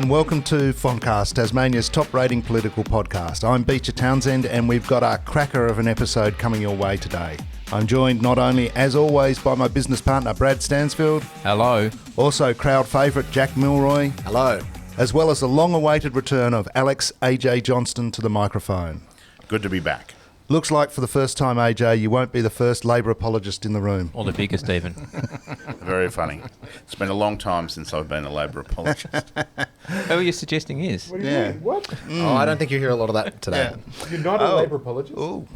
and welcome to FontCast, Tasmania's top-rating political podcast. I'm Becher, Townshend, and we've got a cracker of an episode coming your way today. I'm joined not only, as always, by my business partner, Brad Stansfield. Hello. Also, crowd favourite, Jack MIlroy. Hello. As well as the long-awaited return of Alex AJ Johnston to the microphone. Good to be back. Looks like for the first time, AJ, you won't be the first Labor apologist in the room. Or the biggest even. Very funny. It's been a long time since I've been a Labor apologist. Who are you suggesting is? What do you mean? What? Oh, I don't think you hear a lot of that today. You're not a Labor apologist? Oh.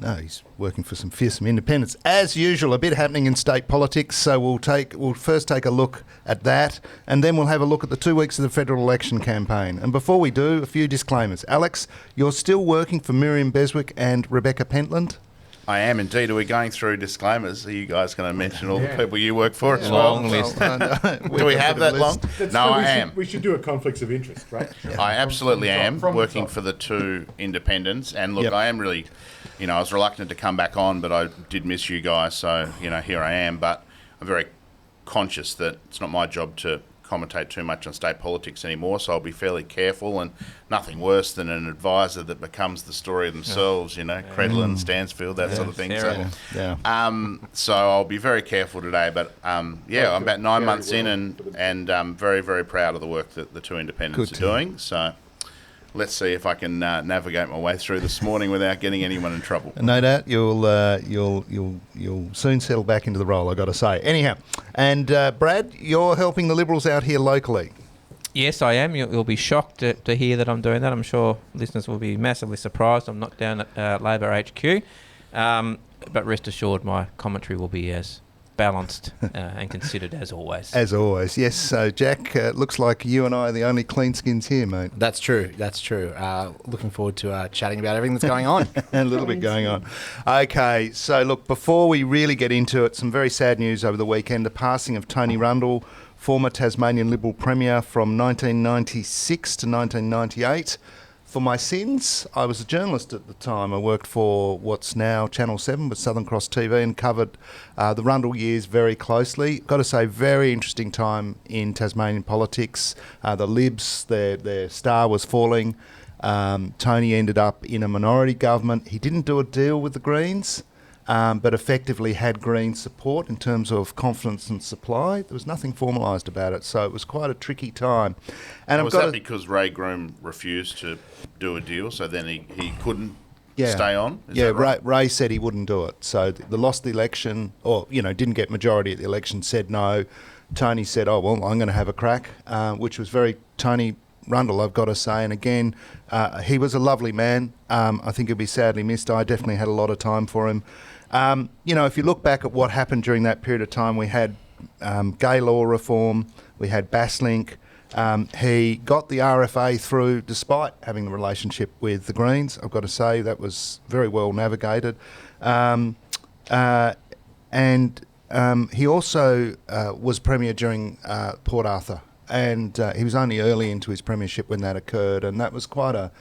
No, he's working for some fearsome independents. As usual, a bit happening in state politics, so we'll first take a look at that, and then we'll have a look at the 2 weeks of the federal election campaign. And before we do, a few disclaimers. Alex, you're still working for Miriam Beswick and Rebecca Pentland? I am indeed. Are we going through disclaimers? Are you guys going to mention all the people you work for as well? Long list. Do we have that long? No, I am. We should do a conflicts of interest, right? I absolutely am from working the top. for the two independents. And look, Yep. I am really, I was reluctant to come back on, but I did miss you guys. So, here I am. But I'm very conscious that it's not my job to commentate too much on state politics anymore. So I'll be fairly careful, and nothing worse than an advisor that becomes the story of themselves, Credlin, Stansfield, that sort of thing. Terrible. So I'll be very careful today, but I'm about 9 months in, and I'm very, very proud of the work that the two independents are doing. So let's see if I can navigate my way through this morning without getting anyone in trouble. No doubt you'll soon settle back into the role, I've got to say. Anyhow, and Brad, you're helping the Liberals out here locally. Yes, I am. You'll be shocked to hear that I'm doing that. I'm sure listeners will be massively surprised. I'm not down at Labor HQ. But rest assured, my commentary will be as balanced and considered as always. As always, yes. So, Jack, looks like you and I are the only clean skins here, mate. That's true. Looking forward to chatting about everything that's going on. A little bit going on. Okay, so look, before we really get into it, some very sad news over the weekend. The passing of Tony Rundle, former Tasmanian Liberal Premier from 1996 to 1998. For my sins, I was a journalist at the time. I worked for what's now Channel 7 with Southern Cross TV and covered the Rundle years very closely. Got to say, very interesting time in Tasmanian politics. The Libs, their star was falling. Tony ended up in a minority government. He didn't do a deal with the Greens, but effectively had Green support in terms of confidence and supply. There was nothing formalised about it, so it was quite a tricky time. And was that because Ray Groom refused to do a deal, so then he couldn't stay on? Is that right? Ray said he wouldn't do it. So they lost the election, or didn't get majority at the election, said no. Tony said, oh, well, I'm going to have a crack, which was very Tony Rundle, I've got to say. And again, he was a lovely man. I think he'll be sadly missed. I definitely had a lot of time for him. If you look back at what happened during that period of time, we had gay law reform, we had Basslink. He got the RFA through despite having the relationship with the Greens. I've got to say that was very well navigated. And he also was Premier during Port Arthur. And he was only early into his premiership when that occurred. And that was it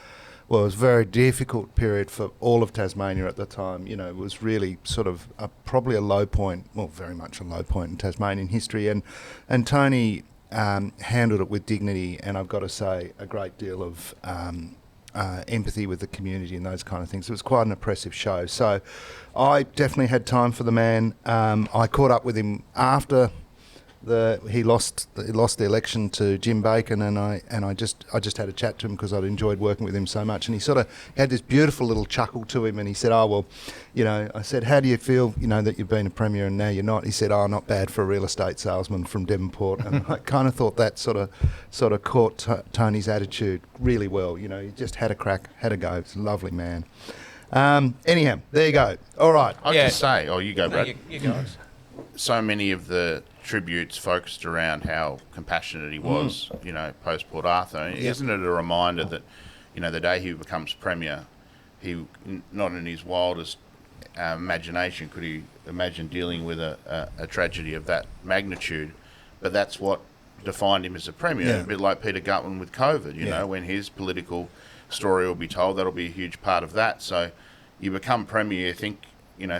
was a very difficult period for all of Tasmania at the time. It was really sort of probably a low point, well, very much a low point in Tasmanian history. And Tony handled it with dignity, and I've got to say a great deal of empathy with the community and those kind of things. It was quite an impressive show. So I definitely had time for the man. I caught up with him after he lost the election to Jim Bacon, and I just had a chat to him because I'd enjoyed working with him so much, and he sort of had this beautiful little chuckle to him, and he said, oh well, I said, how do you feel that you've been a premier and now you're not? He said, oh, not bad for a real estate salesman from Devonport. And I kind of thought that sort of caught Tony's attitude really well. He just had a crack, had a go. He's a lovely man. Anyhow, there you go. All right. I'll just say, you go, Brad. You guys. So many of the tributes focused around how compassionate he was, post Port Arthur. Isn't it a reminder that, the day he becomes Premier, he, not in his wildest imagination could he imagine dealing with a tragedy of that magnitude, but that's what defined him as a Premier, a bit like Peter Gutman with COVID, when his political story will be told, that'll be a huge part of that. So you become Premier, you think,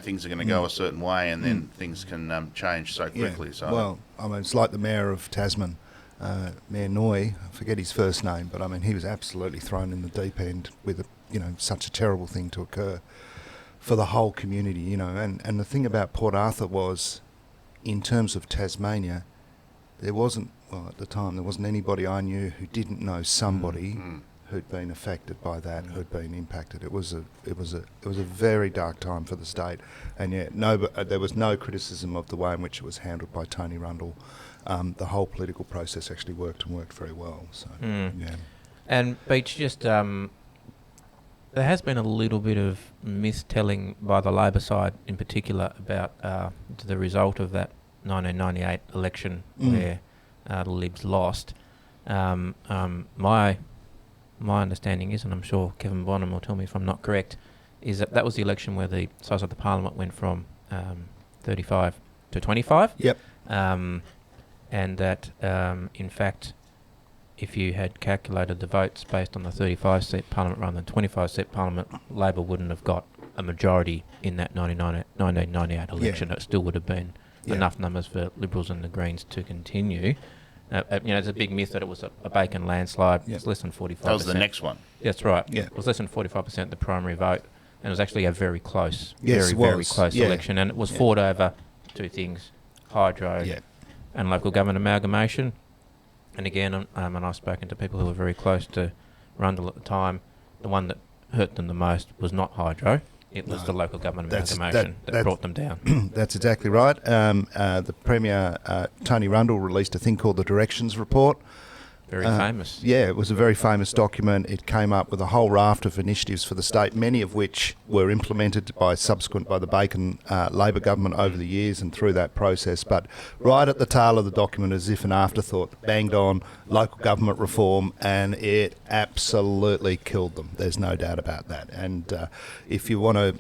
things are going to go a certain way, and then things can change so quickly. So well, it's like the Mayor of Tasman. Mayor Noy, I forget his first name, but I mean he was absolutely thrown in the deep end with such a terrible thing to occur for the whole community, and the thing about Port Arthur was, in terms of Tasmania, at the time there wasn't anybody I knew who didn't know somebody who'd been affected by that, who'd been impacted. It was a very dark time for the state, and there was no criticism of the way in which it was handled by Tony Rundle. The whole political process actually worked very well. So yeah. And Beach, just there has been a little bit of mistelling by the Labor side, in particular, about the result of that 1998 election where the Libs lost. My understanding is, and I'm sure Kevin Bonham will tell me if I'm not correct, is that was the election where the size of the parliament went from 35 to 25. Yep. And that, in fact, if you had calculated the votes based on the 35-seat parliament rather than 25-seat parliament, Labor wouldn't have got a majority in that 1998 election. It still would have been enough numbers for Liberals and the Greens to continue. It's a big myth that it was a Bacon landslide. It's less than 45%. That was the next one. That's right. Yeah. It was less than 45% the primary vote, and it was actually a very close, very close election, and it was fought over two things: hydro and local government amalgamation. And again, and I've spoken to people who were very close to Rundle at the time. The one that hurt them the most was not hydro. It was the local government amalgamation that brought them down. That's exactly right. The Premier, Tony Rundle, released a thing called the Directions Report. Very famous. Yeah, it was a very famous document. It came up with a whole raft of initiatives for the state, many of which were implemented by the Bacon Labor government over the years and through that process. But right at the tail of the document, as if an afterthought, banged on local government reform, and it absolutely killed them. There's no doubt about that. And if you want to,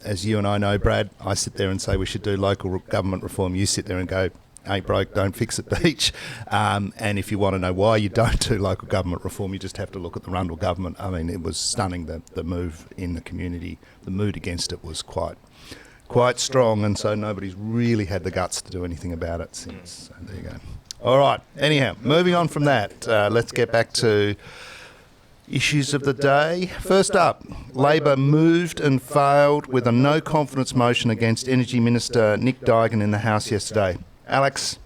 as you and I know, Brad, I sit there and say we should do local government reform. You sit there and go, ain't broke, don't fix it, Beach. And if you want to know why you don't do local government reform, you just have to look at the Rundle government. I mean, it was stunning, the move in the community. The mood against it was quite strong, and so nobody's really had the guts to do anything about it since. So there you go. All right. Anyhow, moving on from that, let's get back to issues of the day. First up, Labor moved and failed with a no-confidence motion against Energy Minister Nick Duigan in the House yesterday. Alex,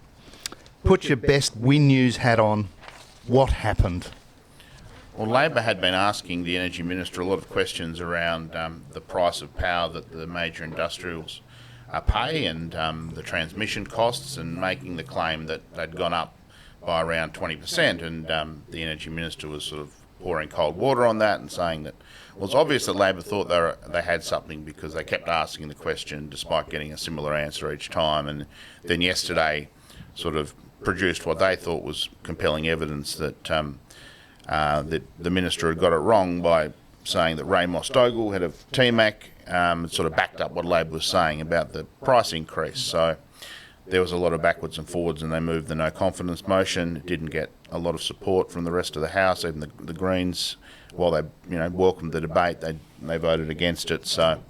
put your best Win News hat on. What happened? Well, Labor had been asking the Energy Minister a lot of questions around the price of power that the major industrials pay and the transmission costs, and making the claim that they'd gone up by around 20%. And the Energy Minister was sort of pouring cold water on that and saying that, well, it's obvious that Labor thought they had something because they kept asking the question despite getting a similar answer each time. And then yesterday sort of produced what they thought was compelling evidence that that the Minister had got it wrong by saying that Ray Mostogle, head of TMAC, sort of backed up what Labor was saying about the price increase. So there was a lot of backwards and forwards, and they moved the no confidence motion. It didn't get a lot of support from the rest of the House. Even the Greens, while they welcomed the debate, they voted against it. So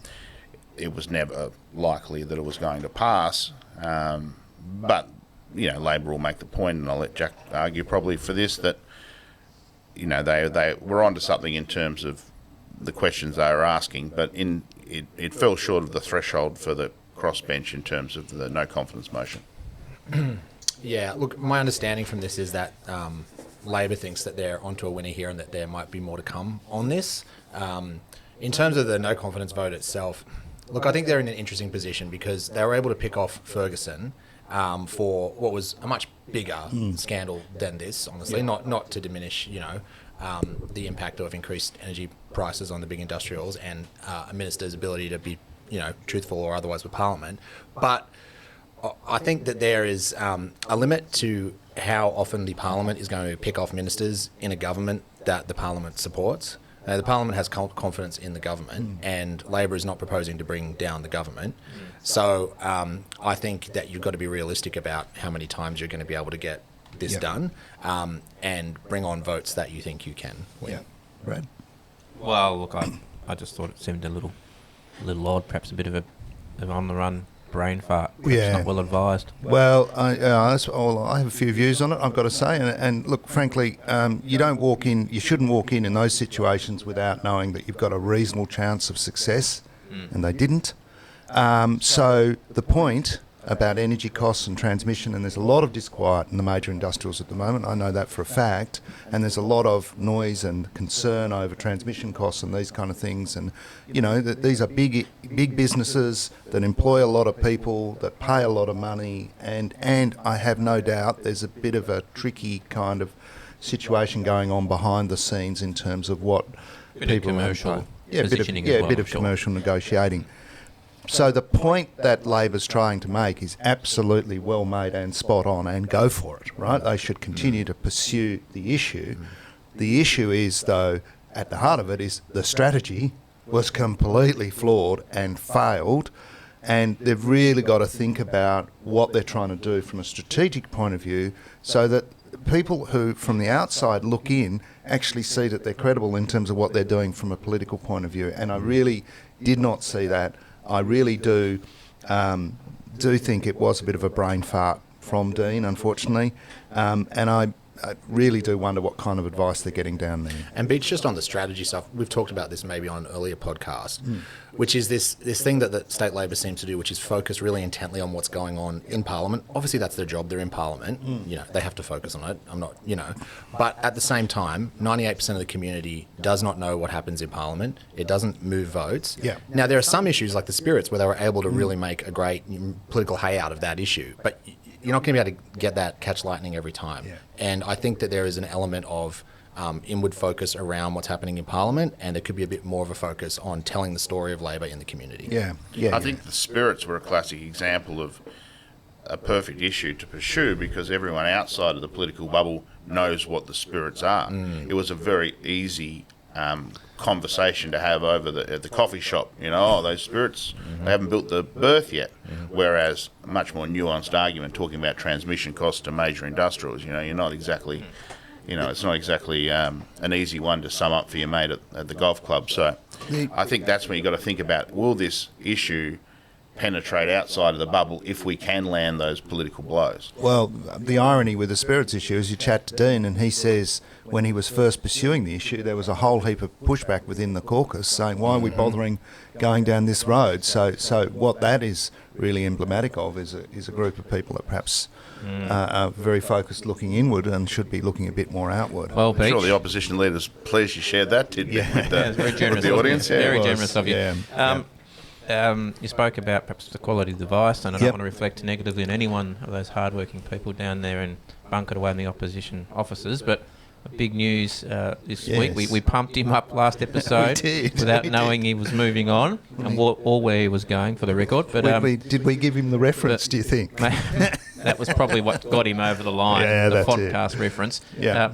it was never likely that it was going to pass. But Labor will make the point, and I'll let Jack argue probably for this, that they were onto something in terms of the questions they were asking, but it fell short of the threshold for the crossbench in terms of the no confidence motion. Yeah, look, my understanding from this is that Labor thinks that they're onto a winner here and that there might be more to come on this. In terms of the no confidence vote itself, look, I think they're in an interesting position because they were able to pick off Ferguson for what was a much bigger scandal than this, honestly, not to diminish, the impact of increased energy prices on the big industrials and a minister's ability to be, truthful or otherwise with Parliament. But I think that there is a limit to how often the Parliament is going to pick off ministers in a government that the Parliament supports. The Parliament has confidence in the government, and Labor is not proposing to bring down the government. So I think that you've got to be realistic about how many times you're going to be able to get this done, and bring on votes that you think you can win. Yeah. Brad? Well, look, I just thought it seemed a little odd, perhaps a bit of an on-the-run brain fart. It's not well advised. Well, I have a few views on it, I've got to say. And look, frankly, you shouldn't walk in those situations without knowing that you've got a reasonable chance of success, and they didn't. So the point about energy costs and transmission, and there's a lot of disquiet in the major industrials at the moment, I know that for a fact, and there's a lot of noise and concern over transmission costs and these kind of things, and these are big businesses that employ a lot of people, that pay a lot of money, and I have no doubt there's a bit of a tricky kind of situation going on behind the scenes in terms of what people commercial positioning a bit of commercial negotiating. So the point that Labor's trying to make is absolutely well made and spot on, and go for it, right? They should continue to pursue the issue. The issue is, though, at the heart of it is the strategy was completely flawed and failed, and they've really got to think about what they're trying to do from a strategic point of view so that people who from the outside look in actually see that they're credible in terms of what they're doing from a political point of view. And I really did not see that. I really do think it was a bit of a brain fart from Dean, unfortunately, and I really do wonder what kind of advice they're getting down there. And Beach, just on the strategy stuff, we've talked about this maybe on an earlier podcast, which is this thing that state Labor seems to do, which is focus really intently on what's going on in Parliament. Obviously, that's their job. They're in Parliament. They have to focus on it. I'm not, But at the same time, 98% of the community does not know what happens in Parliament. It doesn't move votes. Yeah. Now, there are some issues like the Spirits where they were able to really make a great political hay out of that issue. But you're not going to be able to get that catch lightning every time. Yeah. And I think that there is an element of inward focus around what's happening in Parliament, and there could be a bit more of a focus on telling the story of Labor in the community. I think the Spirits were a classic example of a perfect issue to pursue because everyone outside of the political bubble knows what the Spirits are. It was a very easy conversation to have over at the coffee shop. Those Spirits, they haven't built the berth yet. Whereas a much more nuanced argument talking about transmission costs to major industrials, you're not exactly, it's not exactly an easy one to sum up for your mate at the golf club. So I think that's when you've got to think about, will this issue penetrate outside of the bubble if we can land those political blows? Well, the irony with the Spirits issue is you chat to Dean and he says when he was first pursuing the issue there was a whole heap of pushback within the caucus saying why are we bothering going down this road? So what that is really emblematic of is a group of people that perhaps are very focused looking inward and should be looking a bit more outward. Well, I'm sure the opposition leaders pleased you shared that tidbit with very generous with the audience. Very generous of you. You spoke about perhaps the quality of the device, and I don't want to reflect negatively on any one of those hard-working people down there and bunkered away in the opposition offices, but big news this week. We pumped him up last episode without knowing he was moving on and or where he was going, for the record. But did we give him the reference, do you think? That was probably what got him over the line, the FontCast reference.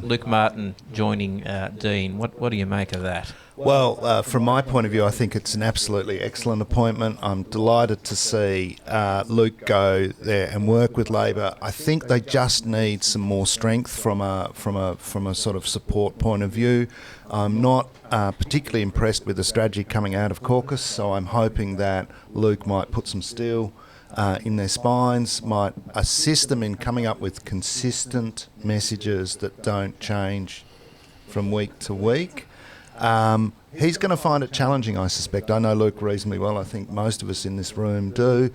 Luke Martin joining Dean. What do you make of that? Well, from my point of view, I think it's an absolutely excellent appointment. I'm delighted to see Luke go there and work with Labor. I think they just need some more strength from a sort of support point of view. I'm not particularly impressed with the strategy coming out of caucus, so I'm hoping that Luke might put some steel in their spines, might assist them in coming up with consistent messages that don't change from week to week. He's going to find it challenging, I suspect. I know Luke reasonably well. I think most of us in this room do.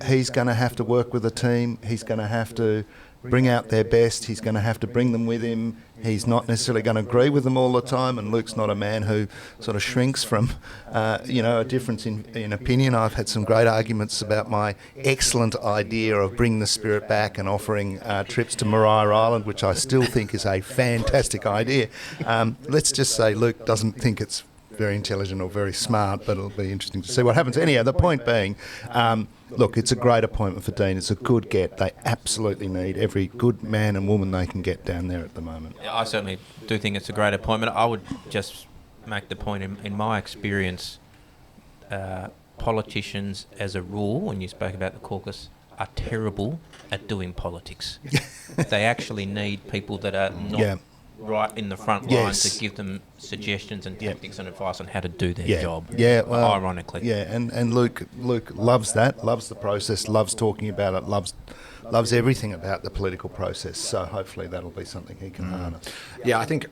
He's going to have to work with a team. He's going to have to bring out their best. He's going to have to bring them with him. He's not necessarily going to agree with them all the time, and Luke's not a man who sort of shrinks from, a difference in opinion. I've had some great arguments about my excellent idea of bringing the Spirit back and offering trips to Maria Island, which I still think is a fantastic idea. Let's just say Luke doesn't think it's very intelligent or very smart, but it'll be interesting to see what happens. Anyhow, the point being, look, it's a great appointment for Dean. It's a good get. They absolutely need every good man and woman they can get down there at the moment. I certainly do think it's a great appointment. I would just make the point, in my experience, politicians as a rule, when you spoke about the caucus, are terrible at doing politics. They actually need people that are right in the front line Yes. to give them suggestions and tactics and advice on how to do their job. Yeah, well, ironically. Yeah, and Luke loves that, loves the process, loves talking about it, loves everything about the political process. So hopefully that'll be something he can harness. Yeah, I think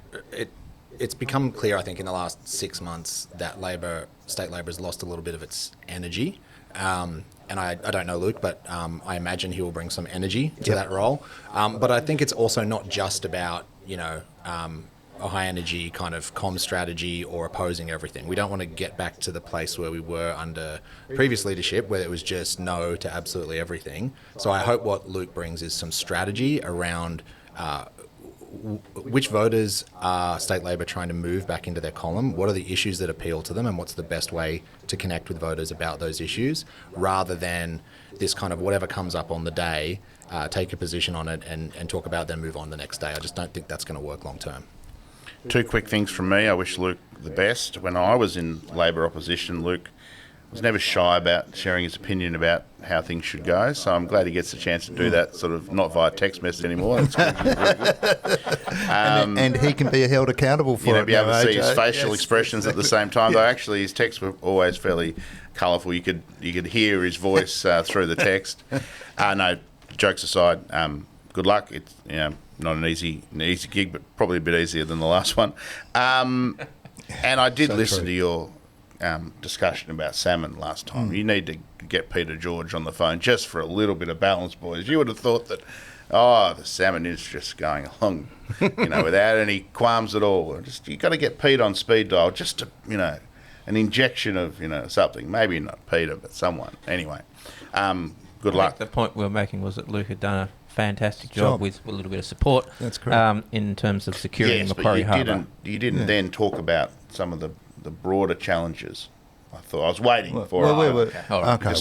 it's become clear, I think, in the last 6 months that state Labor has lost a little bit of its energy. And I don't know Luke, but I imagine he will bring some energy to that role. But I think it's also not just about, a high energy kind of comm strategy or opposing everything. We don't want to get back to the place where we were under previous leadership, where it was just no to absolutely everything. So I hope what Luke brings is some strategy around which voters are state Labor trying to move back into their column, what are the issues that appeal to them, and what's the best way to connect with voters about those issues, rather than this kind of whatever comes up on the day, take a position on it and talk about it, then move on the next day. I just don't think that's going to work long term. 2 quick things from me. I wish Luke the best. When I was in Labor opposition, Luke was never shy about sharing his opinion about how things should go. So I'm glad he gets a chance to do that, sort of not via text message anymore. That's good. And he can be held accountable for it. Be able to see his AJ. facial expressions at the same time. Though actually, his texts were always fairly colourful. You could hear his voice through the text. No, jokes aside. Good luck. It's not an easy gig, but probably a bit easier than the last one. And I did listen to your discussion about salmon last time. You need to get Peter George on the phone just for a little bit of balance, boys. You would have thought that, the salmon is just going along, without any qualms at all. You got to get Pete on speed dial just to, an injection of, something. Maybe not Peter, but someone. Anyway, good luck. The point we were making was that Luke had done a fantastic job with a little bit of support. That's correct. In terms of securing Macquarie but Harbour. you didn't then talk about some of the broader challenges. I thought I was waiting for it. All right. Okay,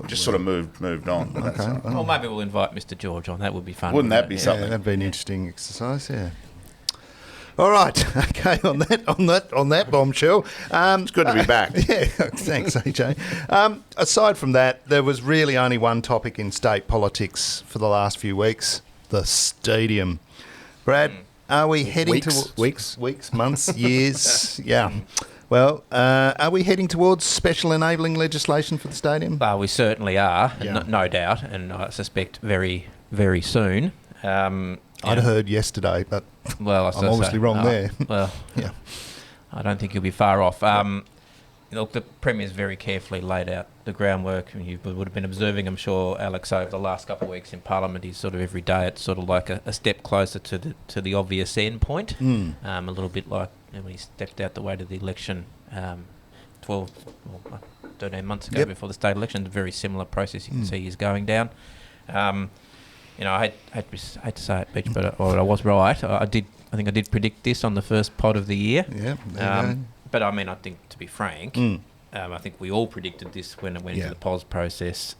Just sort of moved on. That's all. Well, maybe we'll invite Mr. George on. That would be fun. Wouldn't that be Yeah, something? that'd be an interesting exercise. Yeah. All right. Okay. On that bombshell. It's good to be back. Yeah. Thanks, AJ. Aside from that, there was really only one topic in state politics for the last few weeks: the stadium. Brad, are we heading towards weeks, months, years? Yeah. Well, are we heading towards special enabling legislation for the stadium? We certainly are, Yeah. no doubt, and I suspect very, very soon. I'd heard yesterday, but well, I'm obviously wrong there. Well, Yeah. I don't think you'll be far off. Look, the Premier's very carefully laid out the groundwork. You would have been observing, I'm sure, Alex, over the last couple of weeks in Parliament. He's sort of every day it's sort of like a step closer to the obvious end point. A little bit like when he stepped out the way to the election 13 months ago before the state election. A very similar process you can see he's going down. I hate to say it, Beach, but I was right. I think I did predict this on the first pod of the year. Yeah. There you go. But I mean, I think, to be frank, I think we all predicted this when it went into the POS process.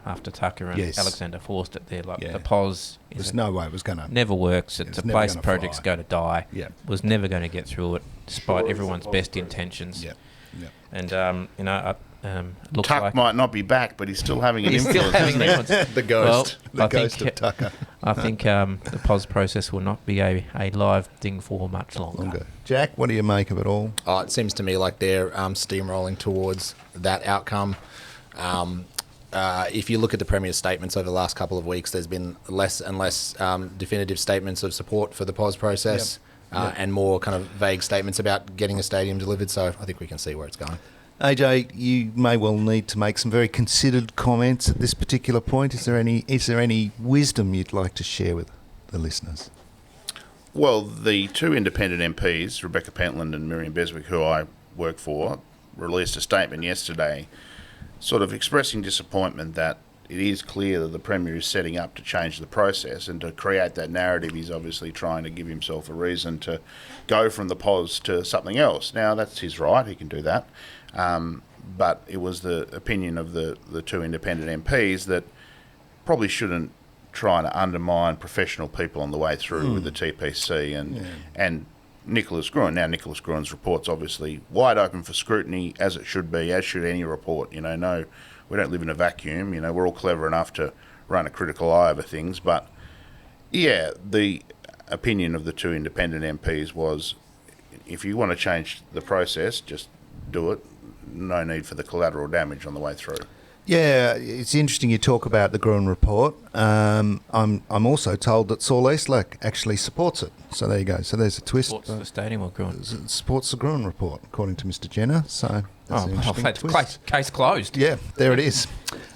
After Tucker and Alexander forced it there, the POS. There's no way it was going to. Never works. It's a never place gonna projects fly. go to die. Yeah. Was never going to get through it, despite everyone's best intentions. Yeah. And it looks Tuck like might not be back, but he's still having an he's influence. still having isn't he? influence. The ghost. Well, The ghost of Tucker. I think the POS process will not be a live thing for much longer. Jack, what do you make of it all? It seems to me like they're steamrolling towards that outcome. If you look at the Premier's statements over the last couple of weeks, there's been less and less definitive statements of support for the POS process and more kind of vague statements about getting a stadium delivered. So I think we can see where it's going. AJ, you may well need to make some very considered comments at this particular point. Is there any wisdom you'd like to share with the listeners? Well, the 2 independent MPs, Rebecca Pentland and Miriam Beswick, who I work for, released a statement yesterday sort of expressing disappointment that it is clear that the Premier is setting up to change the process, and to create that narrative he's obviously trying to give himself a reason to go from the POS to something else. Now, that's his right, he can do that. But it was the opinion of the 2 independent MPs that probably shouldn't try to undermine professional people on the way through with the TPC and Nicholas Gruen. Now, Nicholas Gruen's report's obviously wide open for scrutiny, as it should be, as should any report. No, we don't live in a vacuum. We're all clever enough to run a critical eye over things. But, yeah, the opinion of the two independent MPs was, if you want to change the process, just do it. No need for the collateral damage on the way through. Yeah, it's interesting you talk about the Gruen report. I'm also told that Saul Eastlack actually supports it. So there you go. So there's a twist. Supports the stadium or Gruen? Supports the Gruen report, according to Mr. Jenner. So that's an interesting twist. Case closed. Yeah, there it is.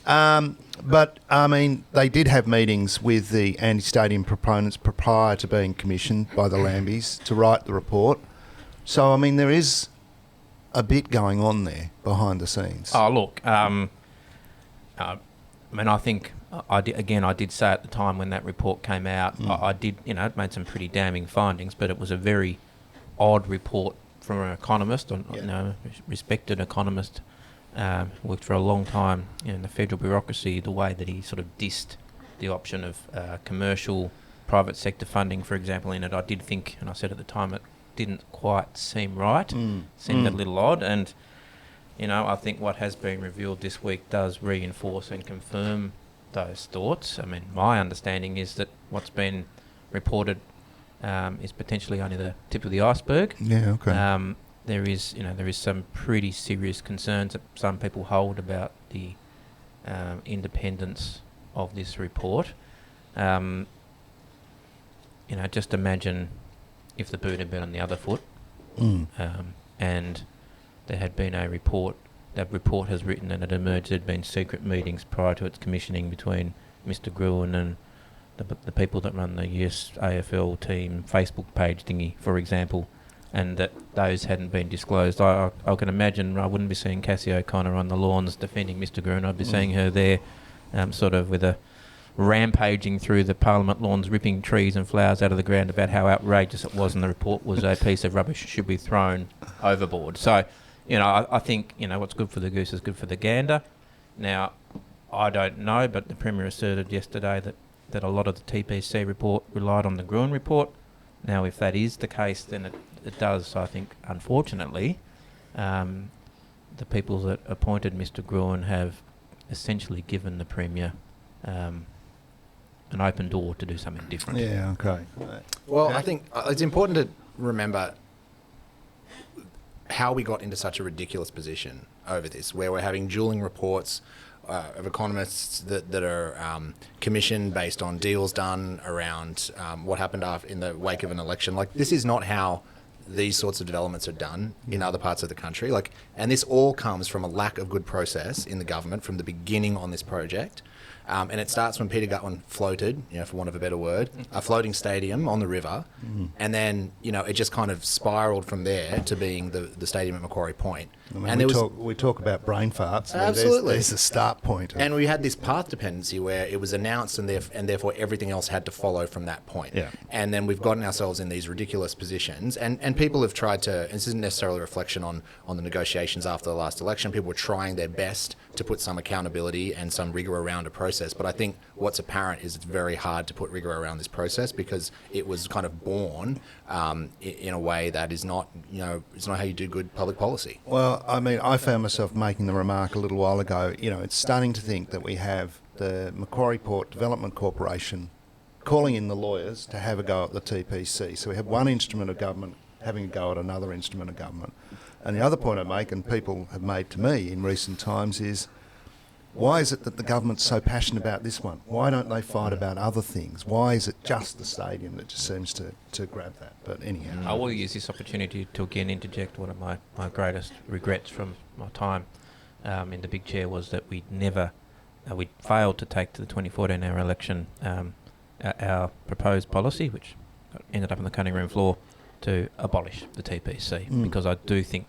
But, I mean, they did have meetings with the anti-stadium proponents prior to being commissioned by the Lambies to write the report. So, I mean, there is a bit going on there behind the scenes. Oh, look, I mean, I think, I did say at the time when that report came out, I did, it made some pretty damning findings, but it was a very odd report from an economist, respected economist, worked for a long time in the federal bureaucracy, the way that he sort of dissed the option of commercial private sector funding, for example, in it. I did think, and I said at the time, it didn't quite seem right, seemed a little odd, and I think what has been revealed this week does reinforce and confirm those thoughts. I mean, my understanding is that what's been reported is potentially only the tip of the iceberg. Yeah, okay. There is some pretty serious concerns that some people hold about the independence of this report. Just imagine if the boot had been on the other foot, and there had been a report. That report has written, and it emerged there had been secret meetings prior to its commissioning between Mr. Gruen and the people that run the US AFL team Facebook page thingy, for example, and that those hadn't been disclosed. I can imagine I wouldn't be seeing Cassie O'Connor on the lawns defending Mr. Gruen. I'd be seeing her there sort of with a rampaging through the Parliament lawns, ripping trees and flowers out of the ground about how outrageous it was, and the report was a piece of rubbish, should be thrown overboard. So, I think, what's good for the goose is good for the gander. Now, I don't know, but the Premier asserted yesterday that a lot of the TPC report relied on the Gruen report. Now, if that is the case, then it does, I think, unfortunately, the people that appointed Mr. Gruen have essentially given the Premier an open door to do something different. Yeah, okay. Well, I think it's important to remember how we got into such a ridiculous position over this, where we're having dueling reports of economists that are commissioned based on deals done around what happened in the wake of an election. Like, this is not how these sorts of developments are done in other parts of the country. And this all comes from a lack of good process in the government from the beginning on this project. And it starts when Peter Gutwin floated, for want of a better word, a floating stadium on the river. And then, it just kind of spiralled from there to being the stadium at Macquarie Point. I mean, we talk about brain farts. Absolutely. There's a start point. And we had this path dependency where it was announced and therefore everything else had to follow from that point. Yeah. And then we've gotten ourselves in these ridiculous positions. And people have tried to, and this isn't necessarily a reflection on the negotiations after the last election, people were trying their best to put some accountability and some rigour around a process. But I think what's apparent is it's very hard to put rigour around this process because it was kind of born in a way that is not, it's not how you do good public policy. Well, I mean, I found myself making the remark a little while ago, it's stunning to think that we have the Macquarie Port Development Corporation calling in the lawyers to have a go at the TPC. So we have one instrument of government having a go at another instrument of government. And the other point I make, and people have made to me in recent times, is why is it that the government's so passionate about this one? Why don't they fight about other things? Why is it just the stadium that just seems to grab that? But anyhow. I will use this opportunity to again interject one of my greatest regrets from my time in the big chair was that we failed to take to the 2014 our election our proposed policy, which ended up on the cutting room floor, to abolish the TPC, because I do think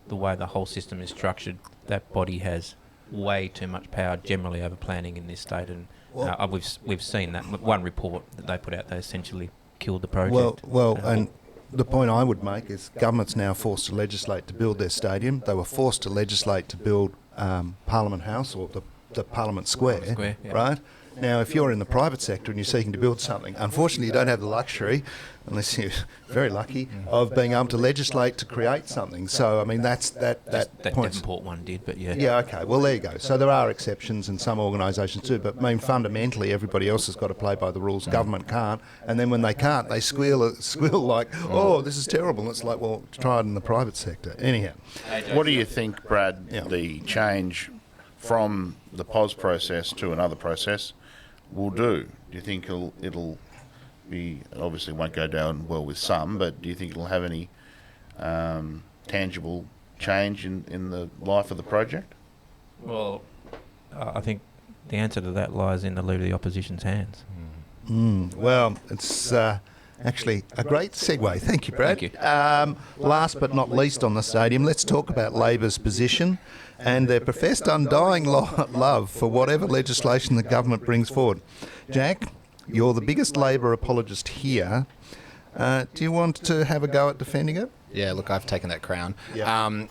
the way the whole system is structured, that body has way too much power generally over planning in this state, and we've seen that. One report that they put out, they essentially killed the project. And the point I would make is government's now forced to legislate to build their stadium. They were forced to legislate to build Parliament House or the Parliament Square, Yeah. right? Now, if you're in the private sector and you're seeking to build something, unfortunately you don't have the luxury, unless you're very lucky, of being able to legislate to create something. So, I mean, that point. Devonport one did, but yeah. Yeah, okay. Well, there you go. So there are exceptions, and some organisations do, but I mean, fundamentally, everybody else has got to play by the rules. Government can't, and then when they can't, they squeal like, "Oh, this is terrible." And it's like, well, try it in the private sector. Anyhow, What do you think, Brad? The change from the POS process to another process will do? Do you think it'll be, obviously won't go down well with some, but do you think it'll have any tangible change in the life of the project? Well, I think the answer to that lies in the Leader of the Opposition's hands. Well, it's actually a great segue. Thank you, Brad. Thank you. Last but not least on the stadium, let's talk about Labor's position and their professed undying love for whatever legislation the government brings forward. Jack, you're the biggest Labor apologist here. Do you want to have a go at defending it? Yeah, look, I've taken that crown. Yeah.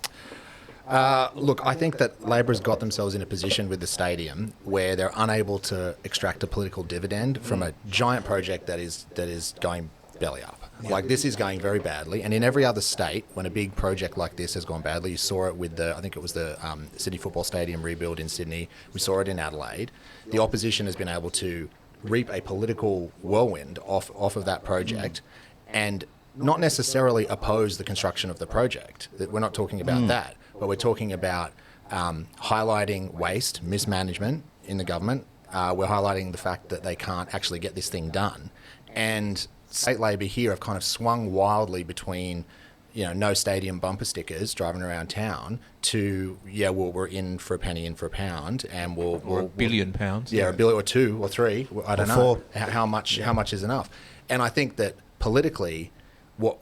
Look, I think that Labor has got themselves in a position with the stadium where they're unable to extract a political dividend from a giant project that is going belly up. Like, this is going very badly, and in every other state, when a big project like this has gone badly, you saw it with I think it was the Sydney Football Stadium rebuild in Sydney. We saw it in Adelaide. The opposition has been able to reap a political whirlwind off of that project, and not necessarily oppose the construction of the project. We're not talking about that, but we're talking about highlighting waste, mismanagement in the government. We're highlighting the fact that they can't actually get this thing done. And state Labor here have kind of swung wildly between, no stadium bumper stickers driving around town to, we're in for a penny, in for a pound, and we'll £1 billion. Yeah, $1 billion or 2 or 3. I don't know how much is enough. And I think that politically, what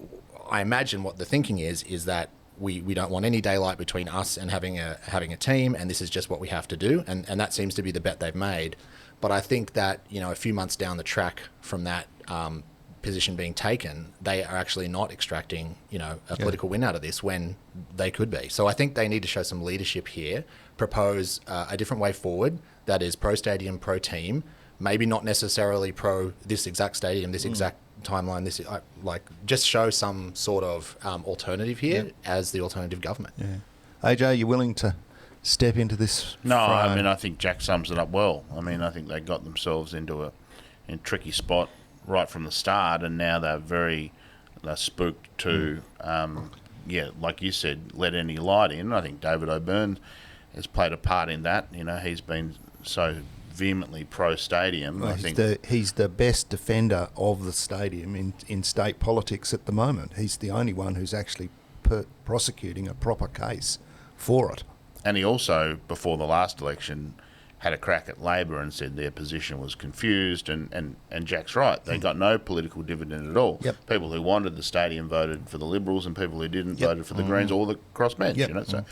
the thinking is that we don't want any daylight between us and having a team, and this is just what we have to do, and that seems to be the bet they've made. But I think that a few months down the track from that position being taken, they are actually not extracting a political win out of this when they could be. So I think they need to show some leadership here, propose a different way forward that is pro stadium, pro team, maybe not necessarily pro this exact stadium, this exact timeline. This just show some sort of alternative here as the alternative government. Yeah. AJ, are you willing to step into this? No, frame? I mean, I think Jack sums it up well. I mean, I think they got themselves into a tricky spot right from the start, and now they're spooked to, like you said, let any light in. I think David O'Byrne has played a part in that. He's been so vehemently pro-stadium. Well, he's the best defender of the stadium in state politics at the moment. He's the only one who's actually prosecuting a proper case for it. And he also, before the last election, had a crack at Labor and said their position was confused, and Jack's right. They got no political dividend at all. Yep. People who wanted the stadium voted for the Liberals, and people who didn't voted for the Greens or the crossbench. Yep.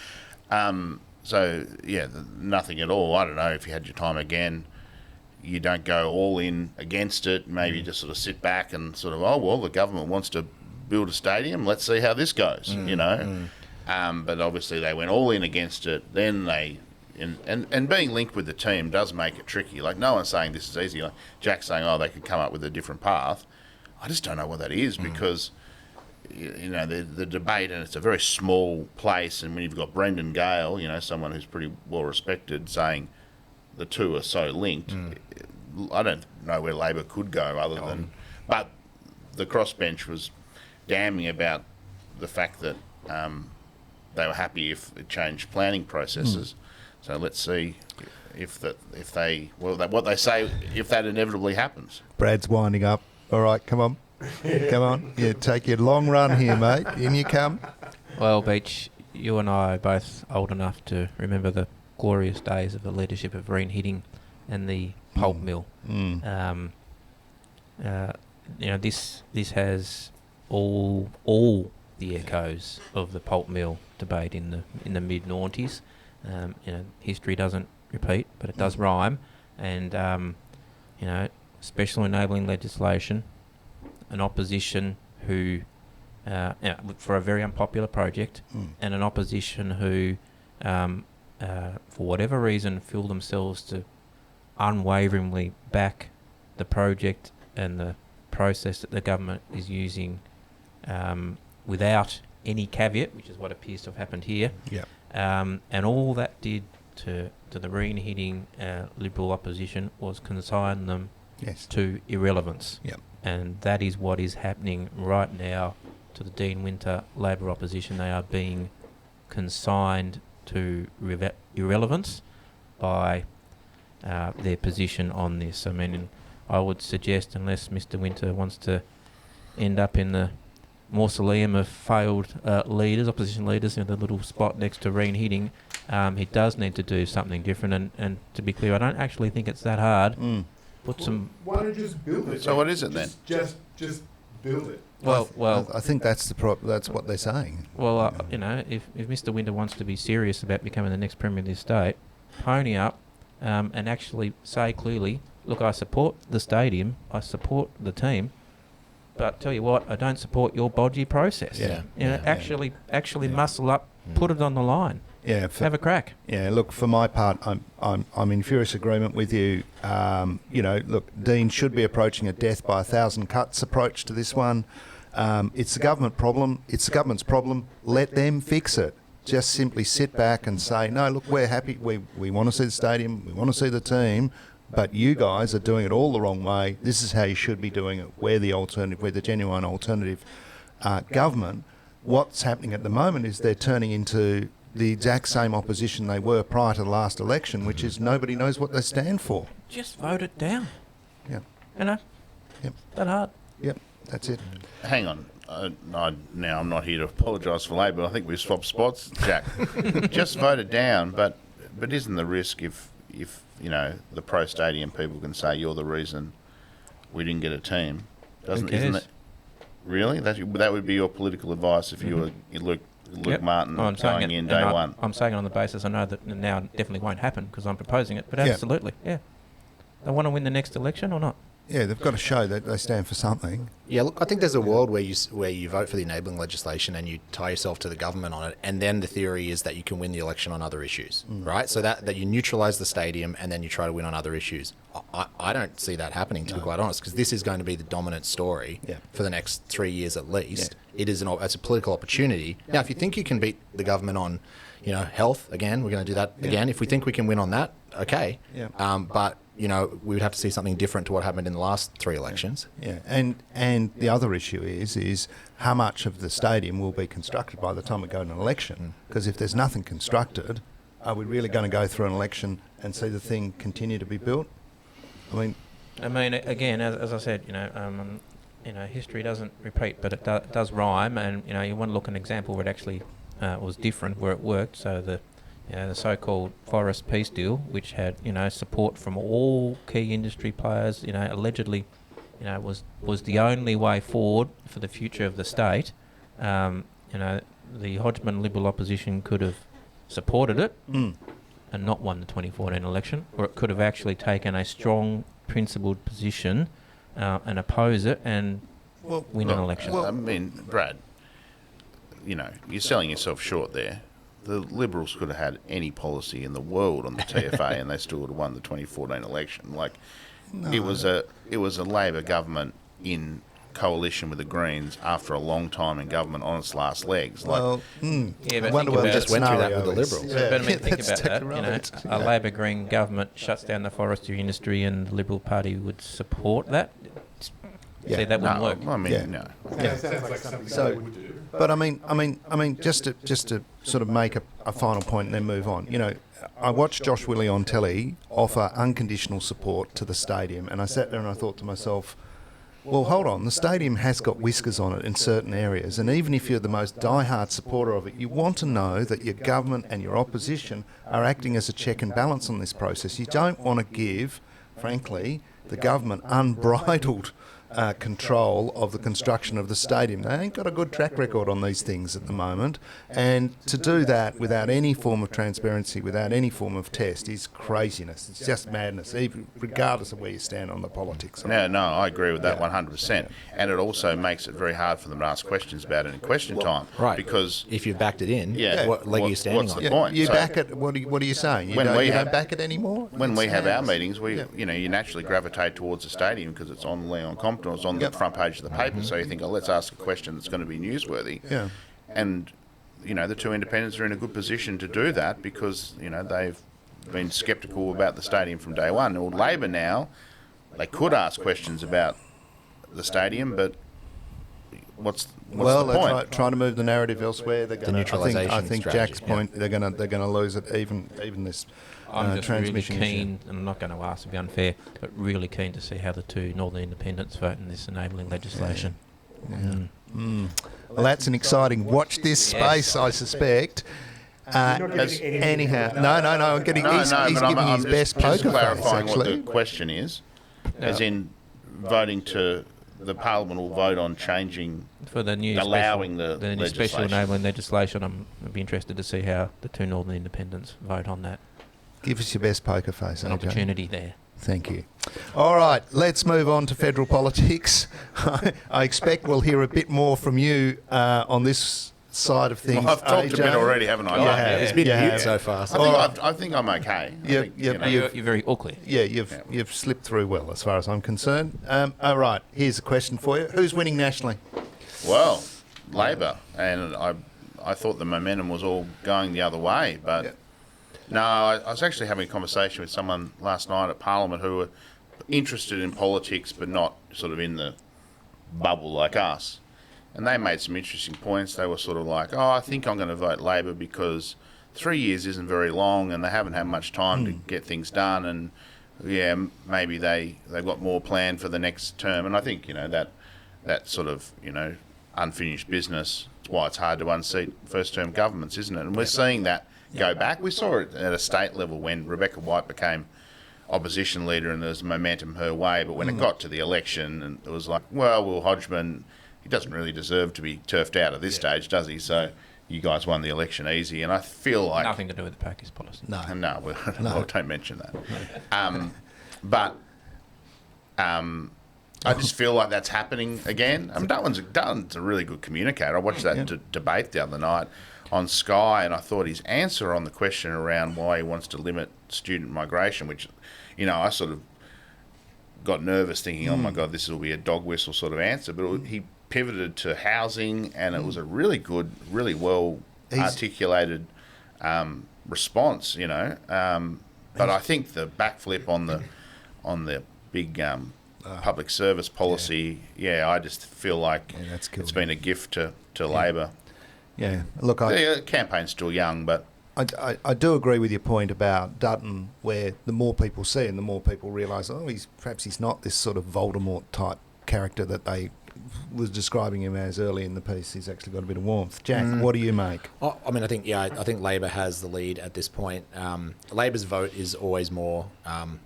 So, nothing at all. I don't know, if you had your time again, you don't go all in against it. Maybe you just sort of sit back and sort of, the government wants to build a stadium. Let's see how this goes, But obviously they went all in against it. Then they... And being linked with the team does make it tricky. Like, no one's saying this is easy. Like Jack's saying, they could come up with a different path. I just don't know what that is because... the debate, and it's a very small place, and when you've got Brendan Gale, someone who's pretty well respected, saying the two are so linked, I don't know where Labor could go other than... But the crossbench was damning about the fact that they were happy if it changed planning processes. So let's see what they say if that inevitably happens. Brad's winding up. All right, come on. Come on. Yeah, take your long run here, mate. In you come. Well, Beach, you and I are both old enough to remember the glorious days of the leadership of Reen Hitting and the pulp mill. This has all the echoes of the pulp mill debate in the mid-noughties. History doesn't repeat, but it does rhyme. And special enabling legislation, an opposition who, for a very unpopular project, and an opposition who, for whatever reason, feel themselves to unwaveringly back the project and the process that the government is using without any caveat, which is what appears to have happened here. Yep. And all that did to the reheating Liberal opposition was consign them Yes. to irrelevance. Yep. And that is what is happening right now to the Dean Winter Labor opposition. They are being consigned to irrelevance by their position on this. I mean, I would suggest, unless Mr. Winter wants to end up in the mausoleum of failed leaders, opposition leaders, in the little spot next to reheating, he does need to do something different. And to be clear, I don't actually think it's that hard. Put some. Why don't you just build it? So what is it then? Just build it. Well, I think that's that's what they're saying. Well, you know, if Mr. Winter wants to be serious about becoming the next Premier of this state, pony up and actually say clearly, look, I support the stadium, I support the team, but tell you what, I don't support your bodgy process. Yeah. You know, actually muscle up, put it on the line. Yeah, Have a crack. Yeah, look, for my part, I'm in furious agreement with you. You know, look, Dean should be approaching a death by 1,000 cuts approach to this one. It's the government problem. It's the government's problem. Let them fix it. Just simply sit back and say, no, look, we're happy. We want to see the stadium. We want to see the team. But you guys are doing it all the wrong way. This is how you should be doing it. We're the alternative. We're the genuine alternative government. What's happening at the moment is they're turning into the exact same opposition they were prior to the last election, which is nobody knows what they stand for. Just vote it down. Yeah. You know? Yep. That hard. Yep, that's it. Hang on. Now, I'm not here to apologise for Labor. I think we've swapped spots, Jack. Just vote it down, but isn't the risk if you know, the pro-stadium people can say you're the reason we didn't get a team? Isn't it? Really? That would be your political advice if you were Luke Martin going in day one. I'm saying it on the basis I know that now definitely won't happen because I'm proposing it, but absolutely, yeah. They want to win the next election or not? Yeah, they've got to show that they stand for something. Yeah, look, I think there's a world where you vote for the enabling legislation and you tie yourself to the government on it, and then the theory is that you can win the election on other issues, right? So that you neutralise the stadium and then you try to win on other issues. I don't see that happening, to be quite honest, because this is going to be the dominant story for the next 3 years at least. Yeah. It's a political opportunity. Now, if you think you can beat the government on, you know, health again, we're going to do that again. If we think we can win on that, okay. Yeah. But you know, we would have to see something different to what happened in the last 3 elections. Yeah, and the other issue is how much of the stadium will be constructed by the time we go to an election? Because if there's nothing constructed, are we really going to go through an election and see the thing continue to be built? I mean, again, as I said, you know, history doesn't repeat, but it does rhyme, and you know, you want to look at an example where it actually was different, where it worked. So the so-called Forest Peace Deal, which had, you know, support from all key industry players, you know, allegedly, you know, was the only way forward for the future of the state. You know, the Hodgman Liberal opposition could have supported it and not won the 2014 election, or it could have actually taken a strong, principled position and oppose it and win an election. Well, I mean, Brad, you know, you're selling yourself short there. The Liberals could have had any policy in the world on the TFA and they still would have won the 2014 election. Like, it was a Labor government in coalition with the Greens after a long time in government on its last legs. Yeah, but I wonder whether we just went through that with the Liberals. But I mean, think about that. You know, a Labor Green government shuts down the forestry industry, and the Liberal Party would support that. See, that wouldn't work. I mean, no. That sounds like something they would do. but I mean, just to sort of make a final point and then move on. You know, I watched Josh Willie on telly offer unconditional support to the stadium, and I sat there and I thought to myself, well, hold on, the stadium has got whiskers on it in certain areas, and even if you're the most diehard supporter of it, you want to know that your government and your opposition are acting as a check and balance on this process. You don't want to give, frankly, the government unbridled control of the construction of the stadium. They ain't got a good track record on these things at the moment, and to do that without any form of transparency, without any form of test, is craziness. It's just madness, even regardless of where you stand on the politics. No, I agree with that 100%. And it also makes it very hard for them to ask questions about it in question time. Right. Because if you've backed it in, Yeah. what leg are you standing What's on? the point? You So- back it. What are you saying? You When don't, we you have- don't back it anymore? when we It's have our madness. meetings, you naturally gravitate towards the stadium because it's on Leon Compton, it's on the front page of the paper. So you think, oh, let's ask a question that's going to be newsworthy. Yeah. And the two independents are in a good position to do that because they've been sceptical about the stadium from day one. Well, Labor now, they could ask questions about the stadium, but what's Well, the they're point? trying to move the narrative elsewhere. They're going I neutralisation think strategy, Jack's point. They're going to lose it. Even this I'm just really transmission keen, and I'm not going to ask to be unfair, but really keen to see how the two Northern Independents vote in this enabling legislation. Well, that's an exciting. Watch this space, I suspect. Anyhow, no. I'm getting. He's but giving I'm his best just poker face. clarifying what Actually, the question is, as in voting to the Parliament will vote on changing, For the new allowing special, the new special legislation. enabling legislation, I'd be interested to see how the two Northern Independents vote on that. give us your best poker face. An AJ. opportunity there. Thank you. All right, let's move on to federal politics. I expect we'll hear a bit more from you on this side of things. Well, I've talked a AJ. bit already, haven't I? You Like, have. It's been You mute have. so far. I think I'm okay. You're very awkward. Yeah, you've slipped through well, as far as I'm concerned. All right, here's a question for you: who's winning nationally? Well, Labor, and I thought the momentum was all going the other way, but Yeah. no, I was actually having a conversation with someone last night at Parliament who were interested in politics but not sort of in the bubble like us. And they made some interesting points. They were sort of like, oh, I think I'm going to vote Labor because 3 years isn't very long and they haven't had much time to get things done. And, yeah, maybe they've got more planned for the next term. And I think, that sort of, unfinished business, it's why it's hard to unseat first-term governments, isn't it? And we're seeing that go back. We saw it at a state level when Rebecca White became opposition leader and there was momentum her way. But when it got to the election, and it was like, well, Will Hodgman, he doesn't really deserve to be turfed out at this stage, does he? So you guys won the election easy. And I feel like... Nothing to do with the Packies policy. No. No, well, don't mention that. But I just feel like that's happening again. I mean, Darwin's a really good communicator. I watched that debate the other night on Sky, and I thought his answer on the question around why he wants to limit student migration, which, I sort of got nervous thinking, oh my God, this will be a dog whistle sort of answer. But he pivoted to housing, and it was a really good, really well articulated response, but I think the backflip on the big public service policy, I just feel like that's killed it's been a gift to Labor. Yeah, look, The campaign's still young, but I do agree with your point about Dutton, where the more people see and the more people realise, perhaps he's not this sort of Voldemort type character that they was describing him as early in the piece. He's actually got a bit of warmth. Jack, what do you make? I mean, I think Labor has the lead at this point. Labor's vote is always more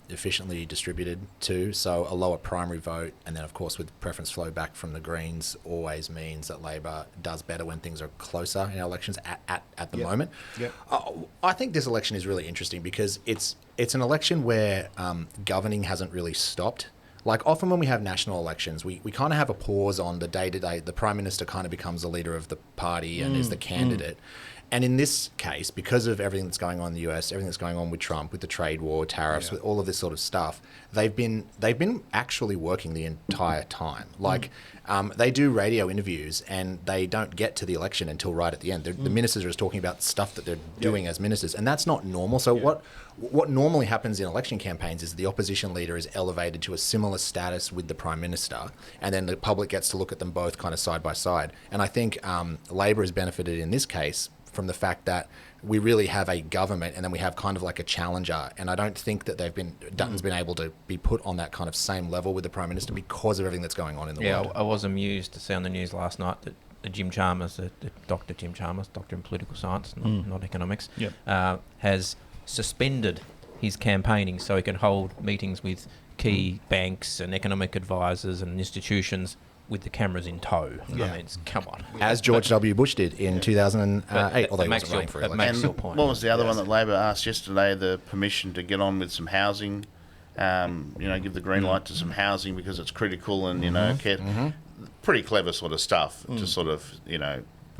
efficiently distributed too, so a lower primary vote, and then of course with preference flow back from the Greens, always means that Labor does better when things are closer in our elections at the moment. Yep. I think this election is really interesting because it's an election where governing hasn't really stopped. Like often when we have national elections, we kind of have a pause on the day-to-day. The Prime Minister kind of becomes the leader of the party and is the candidate. And in this case, because of everything that's going on in the US, everything that's going on with Trump, with the trade war, tariffs, with all of this sort of stuff, they've been actually working the entire time. Like they do radio interviews and they don't get to the election until right at the end. The ministers are just talking about stuff that they're doing as ministers, and that's not normal. So what normally happens in election campaigns is the opposition leader is elevated to a similar status with the Prime Minister, and then the public gets to look at them both kind of side by side. And I think Labor has benefited in this case from the fact that we really have a government and then we have kind of like a challenger. And I don't think that Dutton's been able to be put on that kind of same level with the Prime Minister because of everything that's going on in the world. I was amused to see on the news last night that Jim Chalmers, Dr. Jim Chalmers, doctor in political science, not economics, has suspended his campaigning so he can hold meetings with key banks and economic advisors and institutions with the cameras in tow. Yeah. I mean, come on. As George W. Bush did in 2008, although he makes wasn't running for that election. makes And your point. what was the other one that Labor asked yesterday? The permission to get on with some housing, give the green light to some housing because it's critical and, pretty clever sort of stuff to sort of,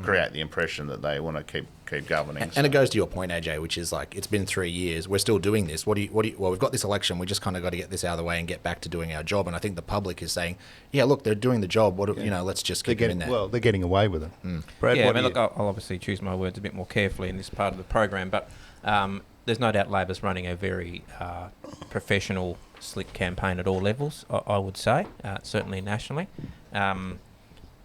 create the impression that they want to keep governing. And it goes to your point, AJ, which is like, it's been 3 years. We're still doing this. Well, we've got this election. We just kind of got to get this out of the way and get back to doing our job. And I think the public is saying, yeah, look, they're doing the job. Let's just keep them in there. Well, they're getting away with it. Brad, Yeah, what do you- I'll obviously choose my words a bit more carefully in this part of the program, but there's no doubt Labor's running a very professional, slick campaign at all levels, I would say, certainly nationally.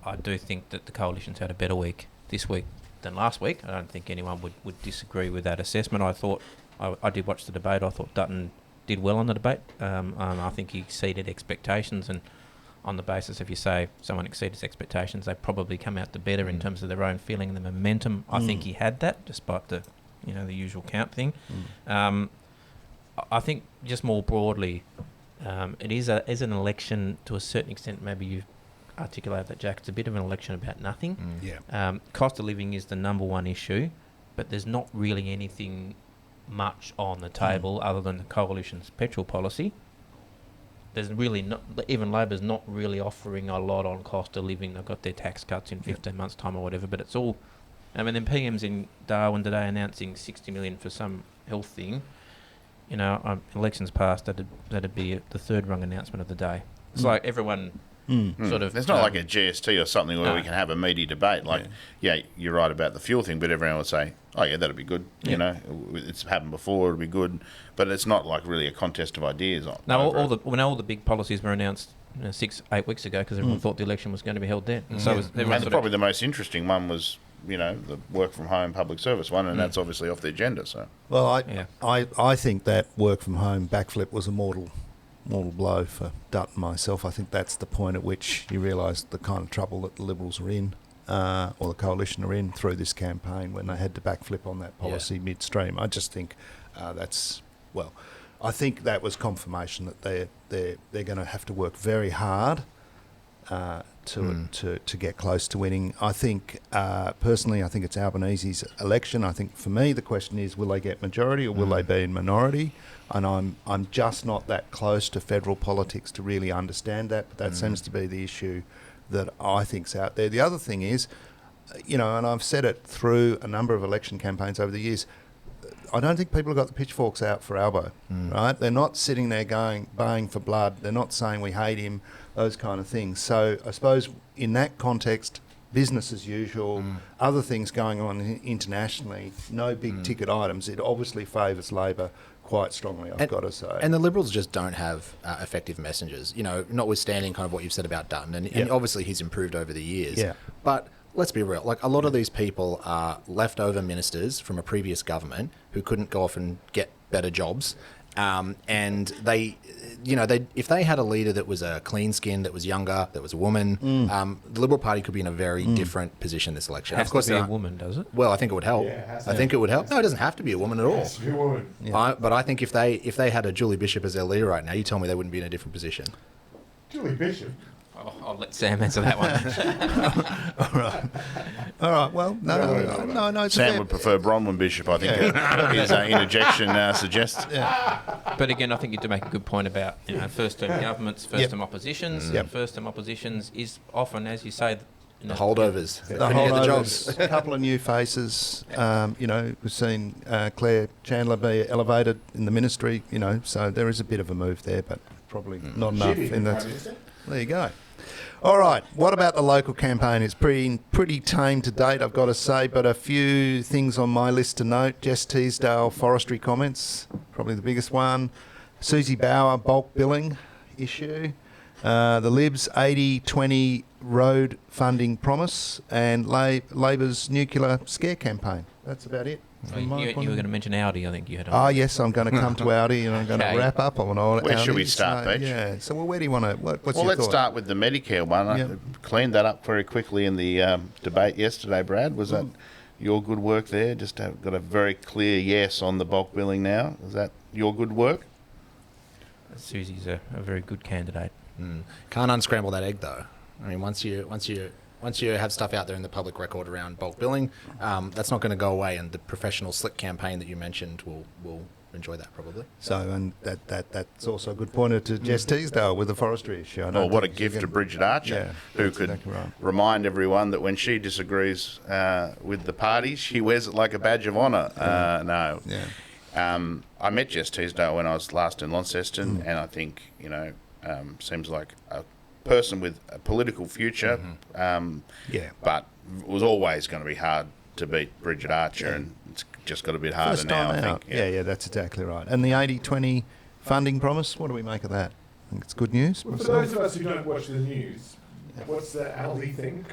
I do think that the Coalition's had a better week this week than last week. I don't think anyone would disagree with that assessment. I thought, I did watch the debate, I thought Dutton did well on the debate. I think he exceeded expectations, and on the basis, if you say someone exceeds expectations, they probably come out the better in terms of their own feeling and the momentum. I think he had that, despite the the usual count thing. I think just more broadly, it is an election to a certain extent. Maybe you've articulated that, Jack. It's a bit of an election about nothing. Cost of living is the number one issue, but there's not really anything much on the table other than the Coalition's petrol policy. There's really not, even Labor's not really offering a lot on cost of living. They've got their tax cuts in 15 months' time or whatever, but it's all. I mean, the PM's in Darwin today announcing 60 million for some health thing. Elections past, that'd be the third rung announcement of the day. It's like everyone sort of. There's not like a GST or something where we can have a meaty debate. Like, yeah, you're right about the fuel thing, but everyone would say, oh yeah, that'd be good. Yeah. It's happened before, it'll be good. But it's not like really a contest of ideas. No, all the big policies were announced 6-8 weeks ago because everyone thought the election was going to be held then. And so and probably the most interesting one was, the work from home public service one, and that's obviously off the agenda. So, well, I think that work from home backflip was a mortal blow for Dutton myself. I think that's the point at which you realise the kind of trouble that the Liberals are in, or the Coalition are in through this campaign when they had to backflip on that policy midstream. I just think I think that was confirmation that they're going to have to work very hard to get close to winning. I think personally, I think it's Albanese's election. I think for me the question is, will they get majority or will they be in minority? And I'm just not that close to federal politics to really understand that. But that seems to be the issue that I think's out there. The other thing is, and I've said it through a number of election campaigns over the years, I don't think people have got the pitchforks out for Albo, right? They're not sitting there baying for blood. They're not saying we hate him, those kind of things. So I suppose in that context, business as usual, other things going on internationally, no big ticket items. It obviously favours Labor quite strongly, I've got to say. And the Liberals just don't have effective messengers, notwithstanding kind of what you've said about Dutton. And obviously he's improved over the years. Yeah. But let's be real. Like, a lot of these people are leftover ministers from a previous government who couldn't go off and get better jobs. And they, if they had a leader that was a clean skin, that was younger, that was a woman, the Liberal Party could be in a very different position this election. Of course, a woman, does it? Well, I think it would help. Yeah, I think it would help. No, it doesn't have to be a woman at all. It has to be a woman. But I think if they had a Julie Bishop as their leader right now, you tell me they wouldn't be in a different position. Julie Bishop. I'll let Sam answer that one. All right. Well, no. It's Sam would prefer Bronwyn Bishop, I think. His interjection suggests. But again, I think you do make a good point about first-term governments, first-term oppositions. First-term oppositions is often, as you say, the holdovers. The holdovers. A couple of new faces. We've seen Claire Chandler be elevated in the ministry. So there is a bit of a move there, but probably not enough. There you go. All right, what about the local campaign? It's pretty tame to date, I've got to say, but a few things on my list to note. Jess Teasdale forestry comments, probably the biggest one. Susie Bauer bulk billing issue. The Libs 80-20 road funding promise, and Labor's nuclear scare campaign. That's about it. You were going to mention Audi, I think you had. Yes, I'm going to come to Audi, and I'm going to wrap up on all. Where should we start, Beach? Yeah. So, where do you want to? What's your thought? Let's start with the Medicare one. I cleaned that up very quickly in the debate yesterday. Brad, was that your good work there? Just got a very clear yes on the bulk billing now. Is that your good work? Susie's a very good candidate. Can't unscramble that egg though. I mean, once you have stuff out there in the public record around bulk billing, that's not going to go away, and the professional slick campaign that you mentioned will enjoy that probably. So, and that's also a good pointer to Jess Teasdale with the forestry issue. What a gift to Bridget Archer, who could exactly right. remind everyone that when she disagrees with the party, she wears it like a badge of honour. No. Yeah. I met Jess Teasdale when I was last in Launceston, and I think, seems like a person with a political future, but it was always going to be hard to beat Bridget Archer, and it's just got a bit harder First now, time I out. think. Yeah, that's exactly right. And the 80-20 funding promise, what do we make of that? I think it's good news. Well, for those of us who don't watch the news, what's the Aldi thing?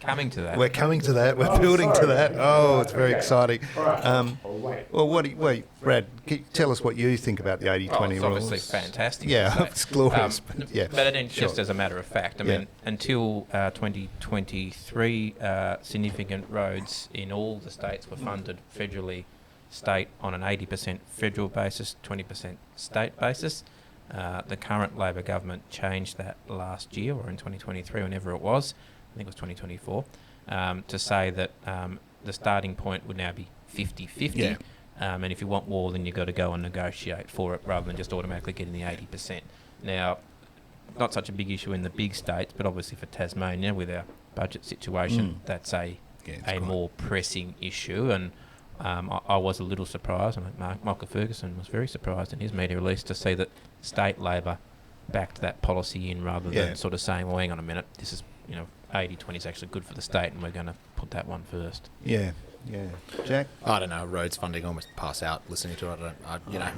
Coming to that. We're coming to that. We're building to that. Oh, it's very exciting. All right. I'll wait. Well, Brad, tell us what you think about the 80-20 it's rules. obviously fantastic. Yeah, it's glorious. But then just as a matter of fact, I mean, until 2023, significant roads in all the states were funded federally, state on an 80% federal basis, 20% state basis. The current Labor government changed that last year, or in 2023, whenever it was, I think it was 2024, to say that the starting point would now be 50-50. Yeah. And if you want more, then you've got to go and negotiate for it rather than just automatically getting the 80%. Now, not such a big issue in the big states, but obviously for Tasmania, with our budget situation, that's a more pressing issue. And I was a little surprised, and Michael Ferguson was very surprised in his media release to see that state Labor backed that policy in rather than sort of saying, well, hang on a minute, this is, 80-20 is actually good for the state and we're going to put that one first. Yeah. Jack? I don't know. Roads funding, almost pass out listening to it.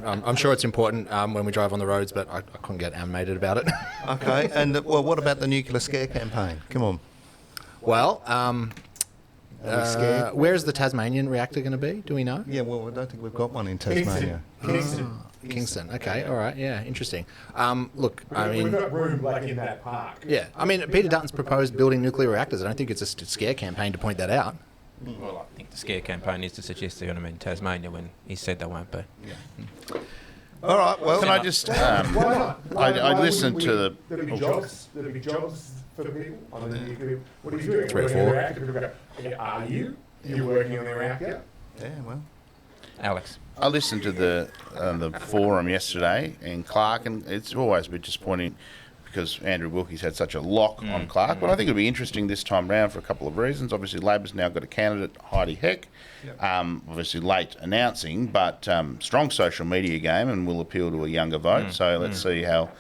I'm sure it's important when we drive on the roads, but I couldn't get animated about it. Okay. And, what about the nuclear scare campaign? Come on. Well, scared? where's the Tasmanian reactor going to be? Do we know? Yeah, well, I don't think we've got one in Tasmania. Kingston. Okay. All right. Yeah. Interesting. Look, We've got room in that park. Yeah. I mean, Peter Dutton's proposed building nuclear reactors. I don't think it's a scare campaign to point that out. Well, I think the scare campaign is to suggest they're going to be in Tasmania when he said they won't be. Yeah. All right. Well, Can I just... Why not? I listened to the... There'll be jobs. There'll be jobs for people on the nuclear. What are you doing? 3 or Working on 4. the reactor? People go, yeah, are you? You're working on the reactor? yeah. Well. Alex. I listened to the forum yesterday in Clark, and it's always a bit disappointing because Andrew Wilkie's had such a lock on Clark. But I think it'll be interesting this time round for a couple of reasons. Obviously, Labor's now got a candidate, Heidi Heck. Obviously late announcing, but strong social media game and will appeal to a younger vote. So let's see how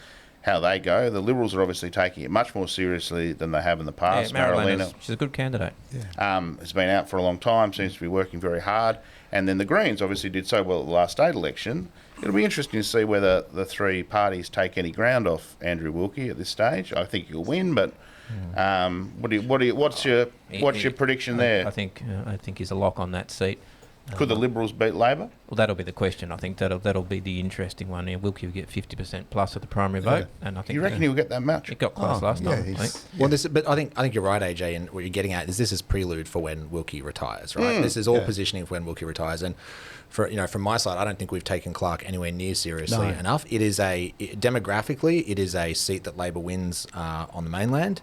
they go. The Liberals are obviously taking it much more seriously than they have in the past. Marilena, she's a good candidate. Has been out for a long time, seems to be working very hard. And then the Greens obviously did so well at the last state election. It'll be interesting to see whether the three parties take any ground off Andrew Wilkie at this stage. I think he'll win, but what's your prediction there? I think he's a lock on that seat. Could the Liberals beat Labor? Well, that'll be the question. I think that'll be the interesting one. Yeah, Wilkie will get 50% plus of the primary vote, and I think You reckon he'll get that much? it got close last time. I think. Well, but I think you're right, AJ, and what you're getting at is this is prelude for when Wilkie retires, right? This is all positioning for when Wilkie retires, and from my side, I don't think we've taken Clark anywhere near seriously enough. It is demographically, it is a seat that Labor wins on the mainland,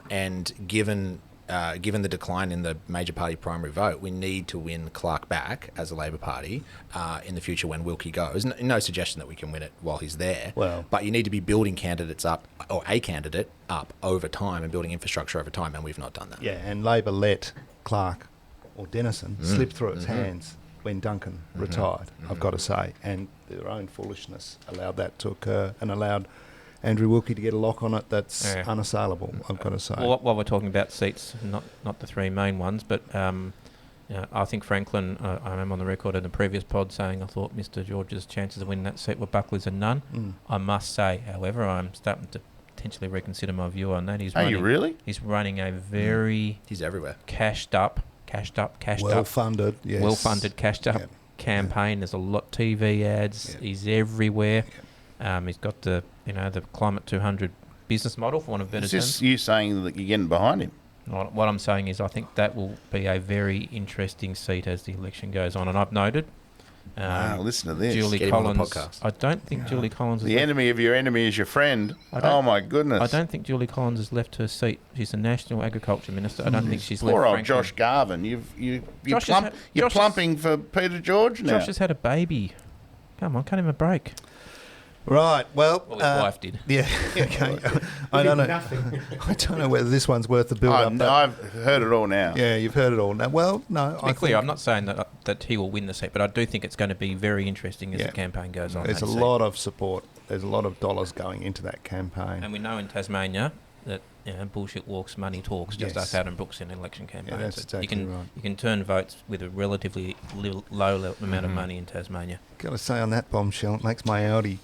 and given the decline in the major party primary vote, we need to win Clark back as a Labor Party in the future when Wilkie goes. No suggestion that we can win it while he's there. But you need to be building candidates up, or a candidate up over time and building infrastructure over time, and we've not done that. Yeah, and Labor let Clark or Denison slip through its hands when Duncan retired, I've got to say. And their own foolishness allowed that to occur and allowed Andrew Wilkie to get a lock on it that's unassailable, I've got to say. Well, while we're talking about seats, not the three main ones, but I think Franklin, I am on the record in the previous pod saying I thought Mr. George's chances of winning that seat were Buckley's and none. I must say, however, I'm starting to potentially reconsider my view on that. Are you really? He's running a very... He's everywhere. Cashed up, well-funded, yes. Well-funded, cashed up campaign. There's a lot TV ads. He's everywhere. He's got the Climate 200 business model, for want of better terms. Is this you saying that you're getting behind him? What I'm saying is I think that will be a very interesting seat as the election goes on. And I've noted Wow, listen to this. Julie Get him on the Collins. podcast. I don't think Julie Collins has The enemy of your enemy is your friend. Oh, my goodness. I don't think Julie Collins has left her seat. She's the National Agriculture Minister. I don't think she's left. Poor old Franklin. Josh Garvin. You're Josh has had- you're Josh has- plumping for Peter George now. Josh has had a baby. Come on, cut him a break. Right. Well, Well, his wife did. Yeah. Okay. I don't know. Nothing. I don't know whether this one's worth the build-up. but- I've heard it all now. yeah, you've heard it all. Now, well, no. To be clear, I'm not saying that he will win the seat, but I do think it's going to be very interesting as Yeah. the campaign goes on. There's a that seat. lot of support. There's a lot of dollars going into that campaign. And we know in Tasmania that bullshit walks, money talks, just Yes. us out in Brooks in election campaigns. that's So exactly you can, right. You can turn votes with a relatively low amount of money in Tasmania. Got to say on that bombshell, it makes my Audi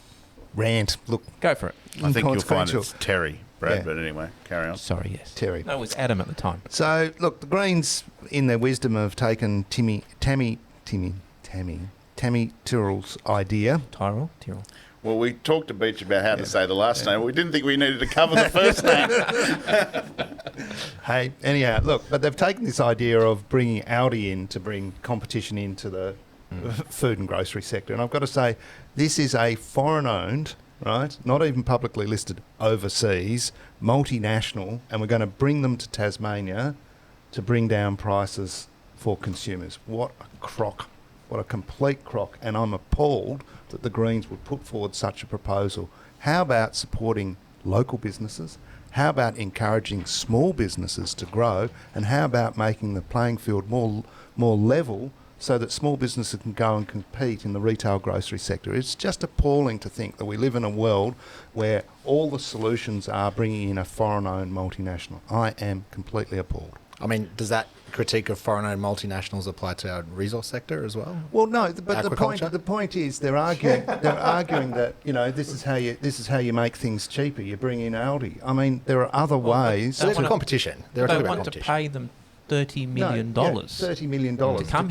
rant look Go for it. I think you'll find inconsequential. it's Terry, Brad, Yeah. but anyway, carry on. Sorry, yes. Terry. No, it was Adam at the time. So, look, the Greens, in their wisdom, have taken Tammy Tyrrell's idea. Tyrell. Well, we talked to Beach about how to say the last name. We didn't think we needed to cover the first name. Hey, anyhow, look, but they've taken this idea of bringing Audi in to bring competition into the food and grocery sector. And I've got to say, this is a foreign-owned, right, not even publicly listed overseas, multinational, and we're going to bring them to Tasmania to bring down prices for consumers. What a crock. What a complete crock. And I'm appalled that the Greens would put forward such a proposal. How about supporting local businesses? How about encouraging small businesses to grow? And how about making the playing field more level so that small businesses can go and compete in the retail grocery sector? It's just appalling to think that we live in a world where all the solutions are bringing in a foreign-owned multinational. I am completely appalled. I mean, does that critique of foreign-owned multinationals apply to our resource sector as well? Well, no, but Aquaculture? the point is they're arguing that this is how you make things cheaper. You bring in Aldi. I mean, there are other ways. So it's wanna- competition. They're They talking about want to competition. pay them $30 million. $30 million To come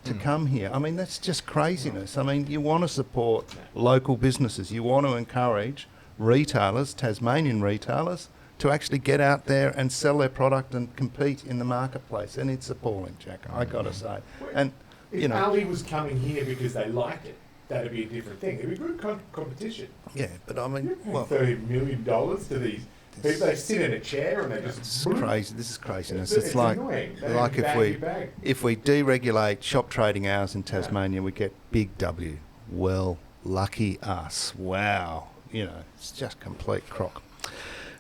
to come here. I mean, that's just craziness. I mean, you want to support local businesses. You want to encourage retailers, Tasmanian retailers, to actually get out there and sell their product and compete in the marketplace. And it's appalling, Jack, I got to say. And, If Aldi was coming here because they liked it, that'd be a different thing. It'd be good competition. yeah, but I mean, well, $30 million to these people. They sit in a chair and they just... it's crazy. This is craziness. It's It's like annoying. They like bag. if we deregulate shop trading hours in Tasmania, we get big W. Well, lucky us. Wow. It's just complete crock.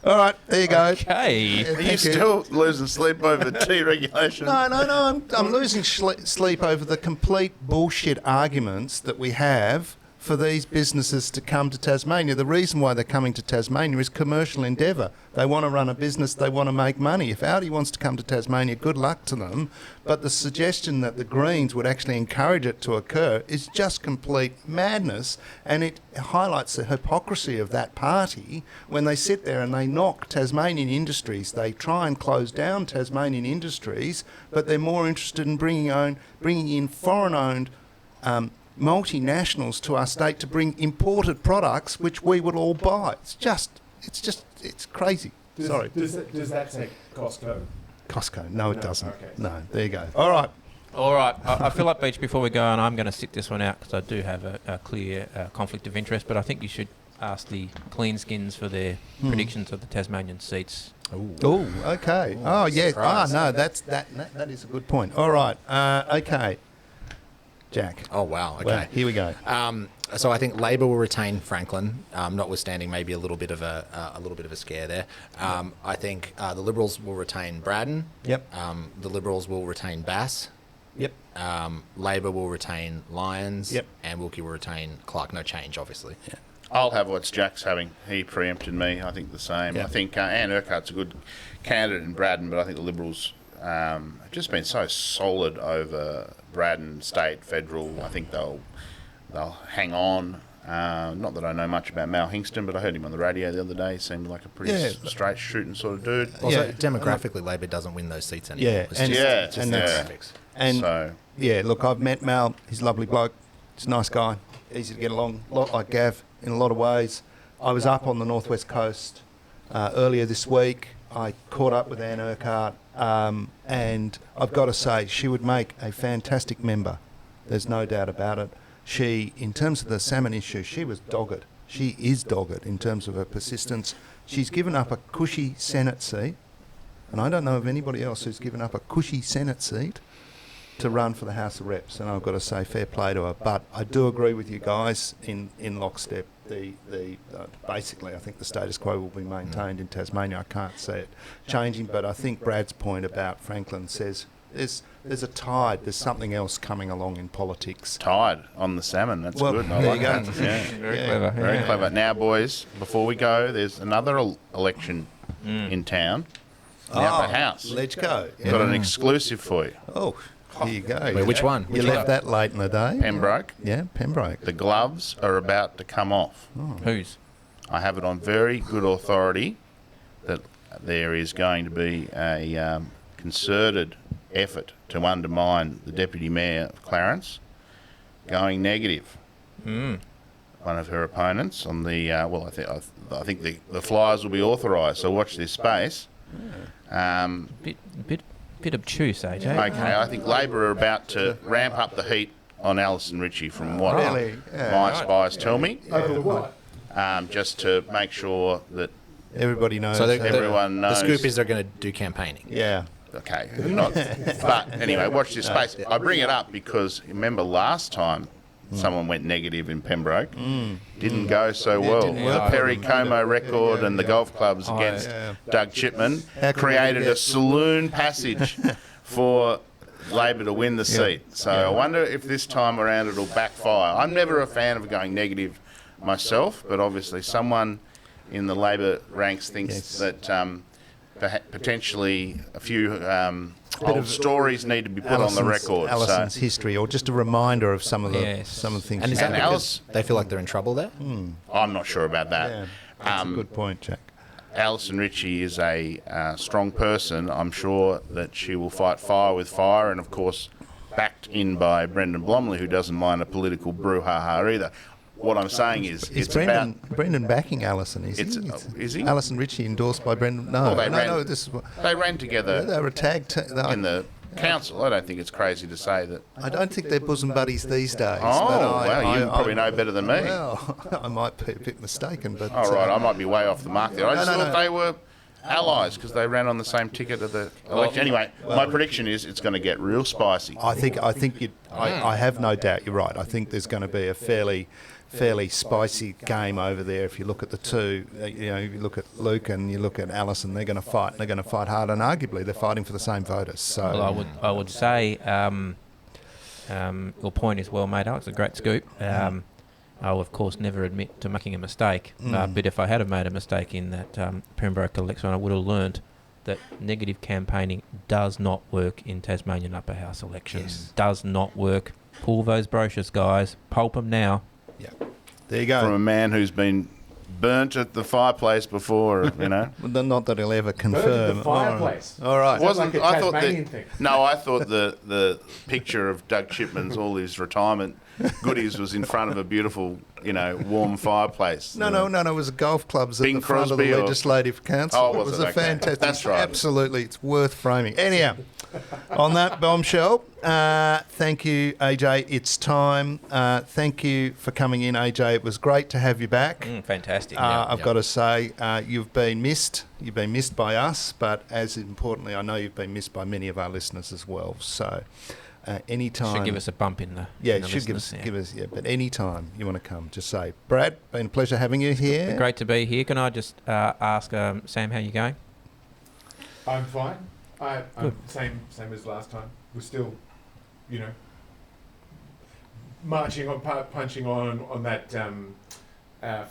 All right, there you go. Okay. Yeah, Are thank you you. still losing sleep over deregulation? No. I'm losing sleep over the complete bullshit arguments that we have for these businesses to come to Tasmania. The reason why they're coming to Tasmania is commercial endeavour. They want to run a business, they want to make money. If Audi wants to come to Tasmania, good luck to them. But the suggestion that the Greens would actually encourage it to occur is just complete madness, and it highlights the hypocrisy of that party when they sit there and they knock Tasmanian industries. They try and close down Tasmanian industries, but they're more interested in bringing in foreign-owned multinationals to our state to bring imported products which we would all buy. It's crazy. Sorry. Does that say Costco? Costco. No, it No, doesn't. okay. No, there you go. All right. All right. I feel like, Beach, before we go on, I'm going to sit this one out because I do have a clear conflict of interest, but I think you should ask the Clean Skins for their predictions of the Tasmanian seats. Oh, okay. Oh, yeah. surprise. No, that is a good point. All right. Okay. Jack. Oh, wow. Okay. Well, here we go. So I think Labor will retain Franklin, notwithstanding maybe a little bit of a scare there. I think the Liberals will retain Braddon. Yep. The Liberals will retain Bass. Yep. Labor will retain Lyons. Yep. And Wilkie will retain Clark. No change, obviously. Yeah. I'll have what Jack's having. He preempted me. I think the same. Yeah. I think Anne Urquhart's a good candidate in Braddon, but I think the Liberals have just been so solid over Braddon, state, federal. I think they'll hang on. Not that I know much about Mal Hingston, but I heard him on the radio the other day. He seemed like a pretty straight shooting sort of dude. Also, Yeah. demographically, Labor doesn't win those seats anymore. Yeah, It's and- just, Yeah, it's just and the that's- demographics. And So yeah, look, I've met Mal. He's a lovely bloke. He's a nice guy. Easy to get along. A lot like Gav in a lot of ways. I was up on the northwest coast earlier this week. I caught up with Anne Urquhart, and I've got to say she would make a fantastic member. There's no doubt about it. she, in terms of the salmon issue, she was dogged. She is dogged in terms of her persistence. She's given up a cushy Senate seat, and I don't know of anybody else who's given up a cushy Senate seat to run for the House of Reps, and I've got to say fair play to her. But I do agree with you guys in lockstep. Basically, I think the status quo will be maintained in Tasmania. I can't see it changing, but I think Brad's point about Franklin says there's a tide. There's something else coming along in politics. Tide on the salmon. That's Well, good. I there like you go. that. Yeah. Very clever. Very yeah. clever. Now, boys, before we go, there's another election in town. Now at the House. Let's go. Got an exclusive for you. Oh, here you go. Wait, which one? You left that late in the day. Pembroke. Yeah, Pembroke. The gloves are about to come off. Whose? I have it on very good authority that there is going to be a concerted effort to undermine the Deputy Mayor of Clarence, going negative. One of her opponents on the I think the flyers will be authorised. So watch this space. Bit obtuse, AJ. Okay, I think Labor are about to ramp up the heat on Alison Ritchie from what Really? Yeah. my spies tell me, Over what? just to make sure that Everybody knows. So everyone knows. The scoop is they're going to do campaigning. Yeah. Okay, not. But anyway, watch this space. I bring it up because remember last time someone went negative in Pembroke, didn't go so well. didn't work. The Perry Como record and the golf clubs against Doug Chipman created a saloon passage for Labor to win the seat. So I wonder if this time around it'll backfire. I'm never a fan of going negative myself, but obviously someone in the Labor ranks thinks that potentially a few old stories need to be put on the record. Allison's So, history, or just a reminder of some of the Yes. things. And is she's that done. because they feel like they're in trouble there? I'm not sure about that. Yeah, that's a good point, Jack. Alison Ritchie is a strong person. I'm sure that she will fight fire with fire, and of course, backed in by Brendan Blomley, who doesn't mind a political brouhaha either. What I'm saying is it's Brendan backing Alison? is he? Alison Ritchie endorsed by Brendan? No, Well, they ran- no. This is what They ran together they were tagged. in the council. I don't think it's crazy to say that. I don't think they're bosom buddies these days. Oh, but well, you probably know better than me. Well, I might be a bit mistaken, but All right, I might be way off the mark there. I just No, thought no. they were allies because they ran on the same ticket of the election. Anyway, my prediction is it's going to get real spicy. I think I have no doubt you're right. I think there's going to be a fairly spicy game over there. If you look at the two, if you look at Luke and you look at Alison, they're going to fight. And they're going to fight hard, and arguably they're fighting for the same voters. So Well, I would say your point is well made, Alex. A great scoop. I'll of course never admit to making a mistake, but if I had have made a mistake in that Pembroke election, I would have learned that negative campaigning does not work in Tasmanian upper house elections. Does not work. Pull those brochures, guys. Pulp them now. yeah, there you go. From a man who's been burnt at the fireplace before, Well, not that he'll ever Burnt confirm. at the fireplace. All right. Sounds like a I thought Tasmanian that, thing. No, I thought the picture of Doug Chipman's all his retirement goodies was in front of a beautiful, warm fireplace. No. It was golf clubs at Bing the front of Crosby the or- Legislative Council. Oh, it was was it? a Okay. fantastic. That's right. Absolutely, it's worth framing. Anyhow, on that bombshell, thank you, AJ. It's time. Thank you for coming in, AJ. It was great to have you back. Fantastic. I've got to say, you've been missed. You've been missed by us, but as importantly, I know you've been missed by many of our listeners as well. So, anytime. Should give us a bump in the Yeah, in it the should give listeners, us. Yeah, but anytime you want to come, just say, Brad, been a pleasure having you here. Great to be here. Can I just ask Sam how you going? I'm fine. I'm same as last time. We're still, marching on, punching on that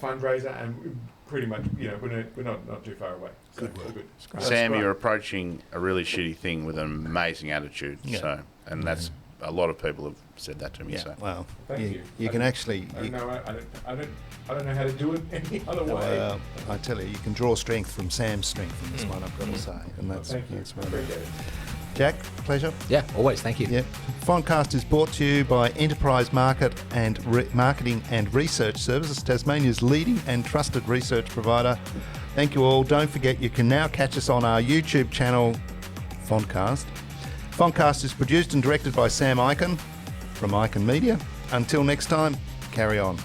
fundraiser, and pretty much, we're not too far away. So Good work. we're good. Sam, you're approaching a really shitty thing with an amazing attitude. Yeah. So, and that's a lot of people have said that to me. Yeah, So, well, Thank you. you can actually. I don't know. I don't know how to do it any other way. Well, I tell you can draw strength from Sam's strength in this one. I've got to say, and that's Thank you. that's what Appreciate it. Jack, pleasure. Yeah, always. Thank you. Yeah. FontCast is brought to you by Enterprise Marketing and Research Services, Tasmania's leading and trusted research provider. Thank you all. Don't forget you can now catch us on our YouTube channel, FontCast. FontCast is produced and directed by Sam Eichen from Eichen Media. Until next time, carry on.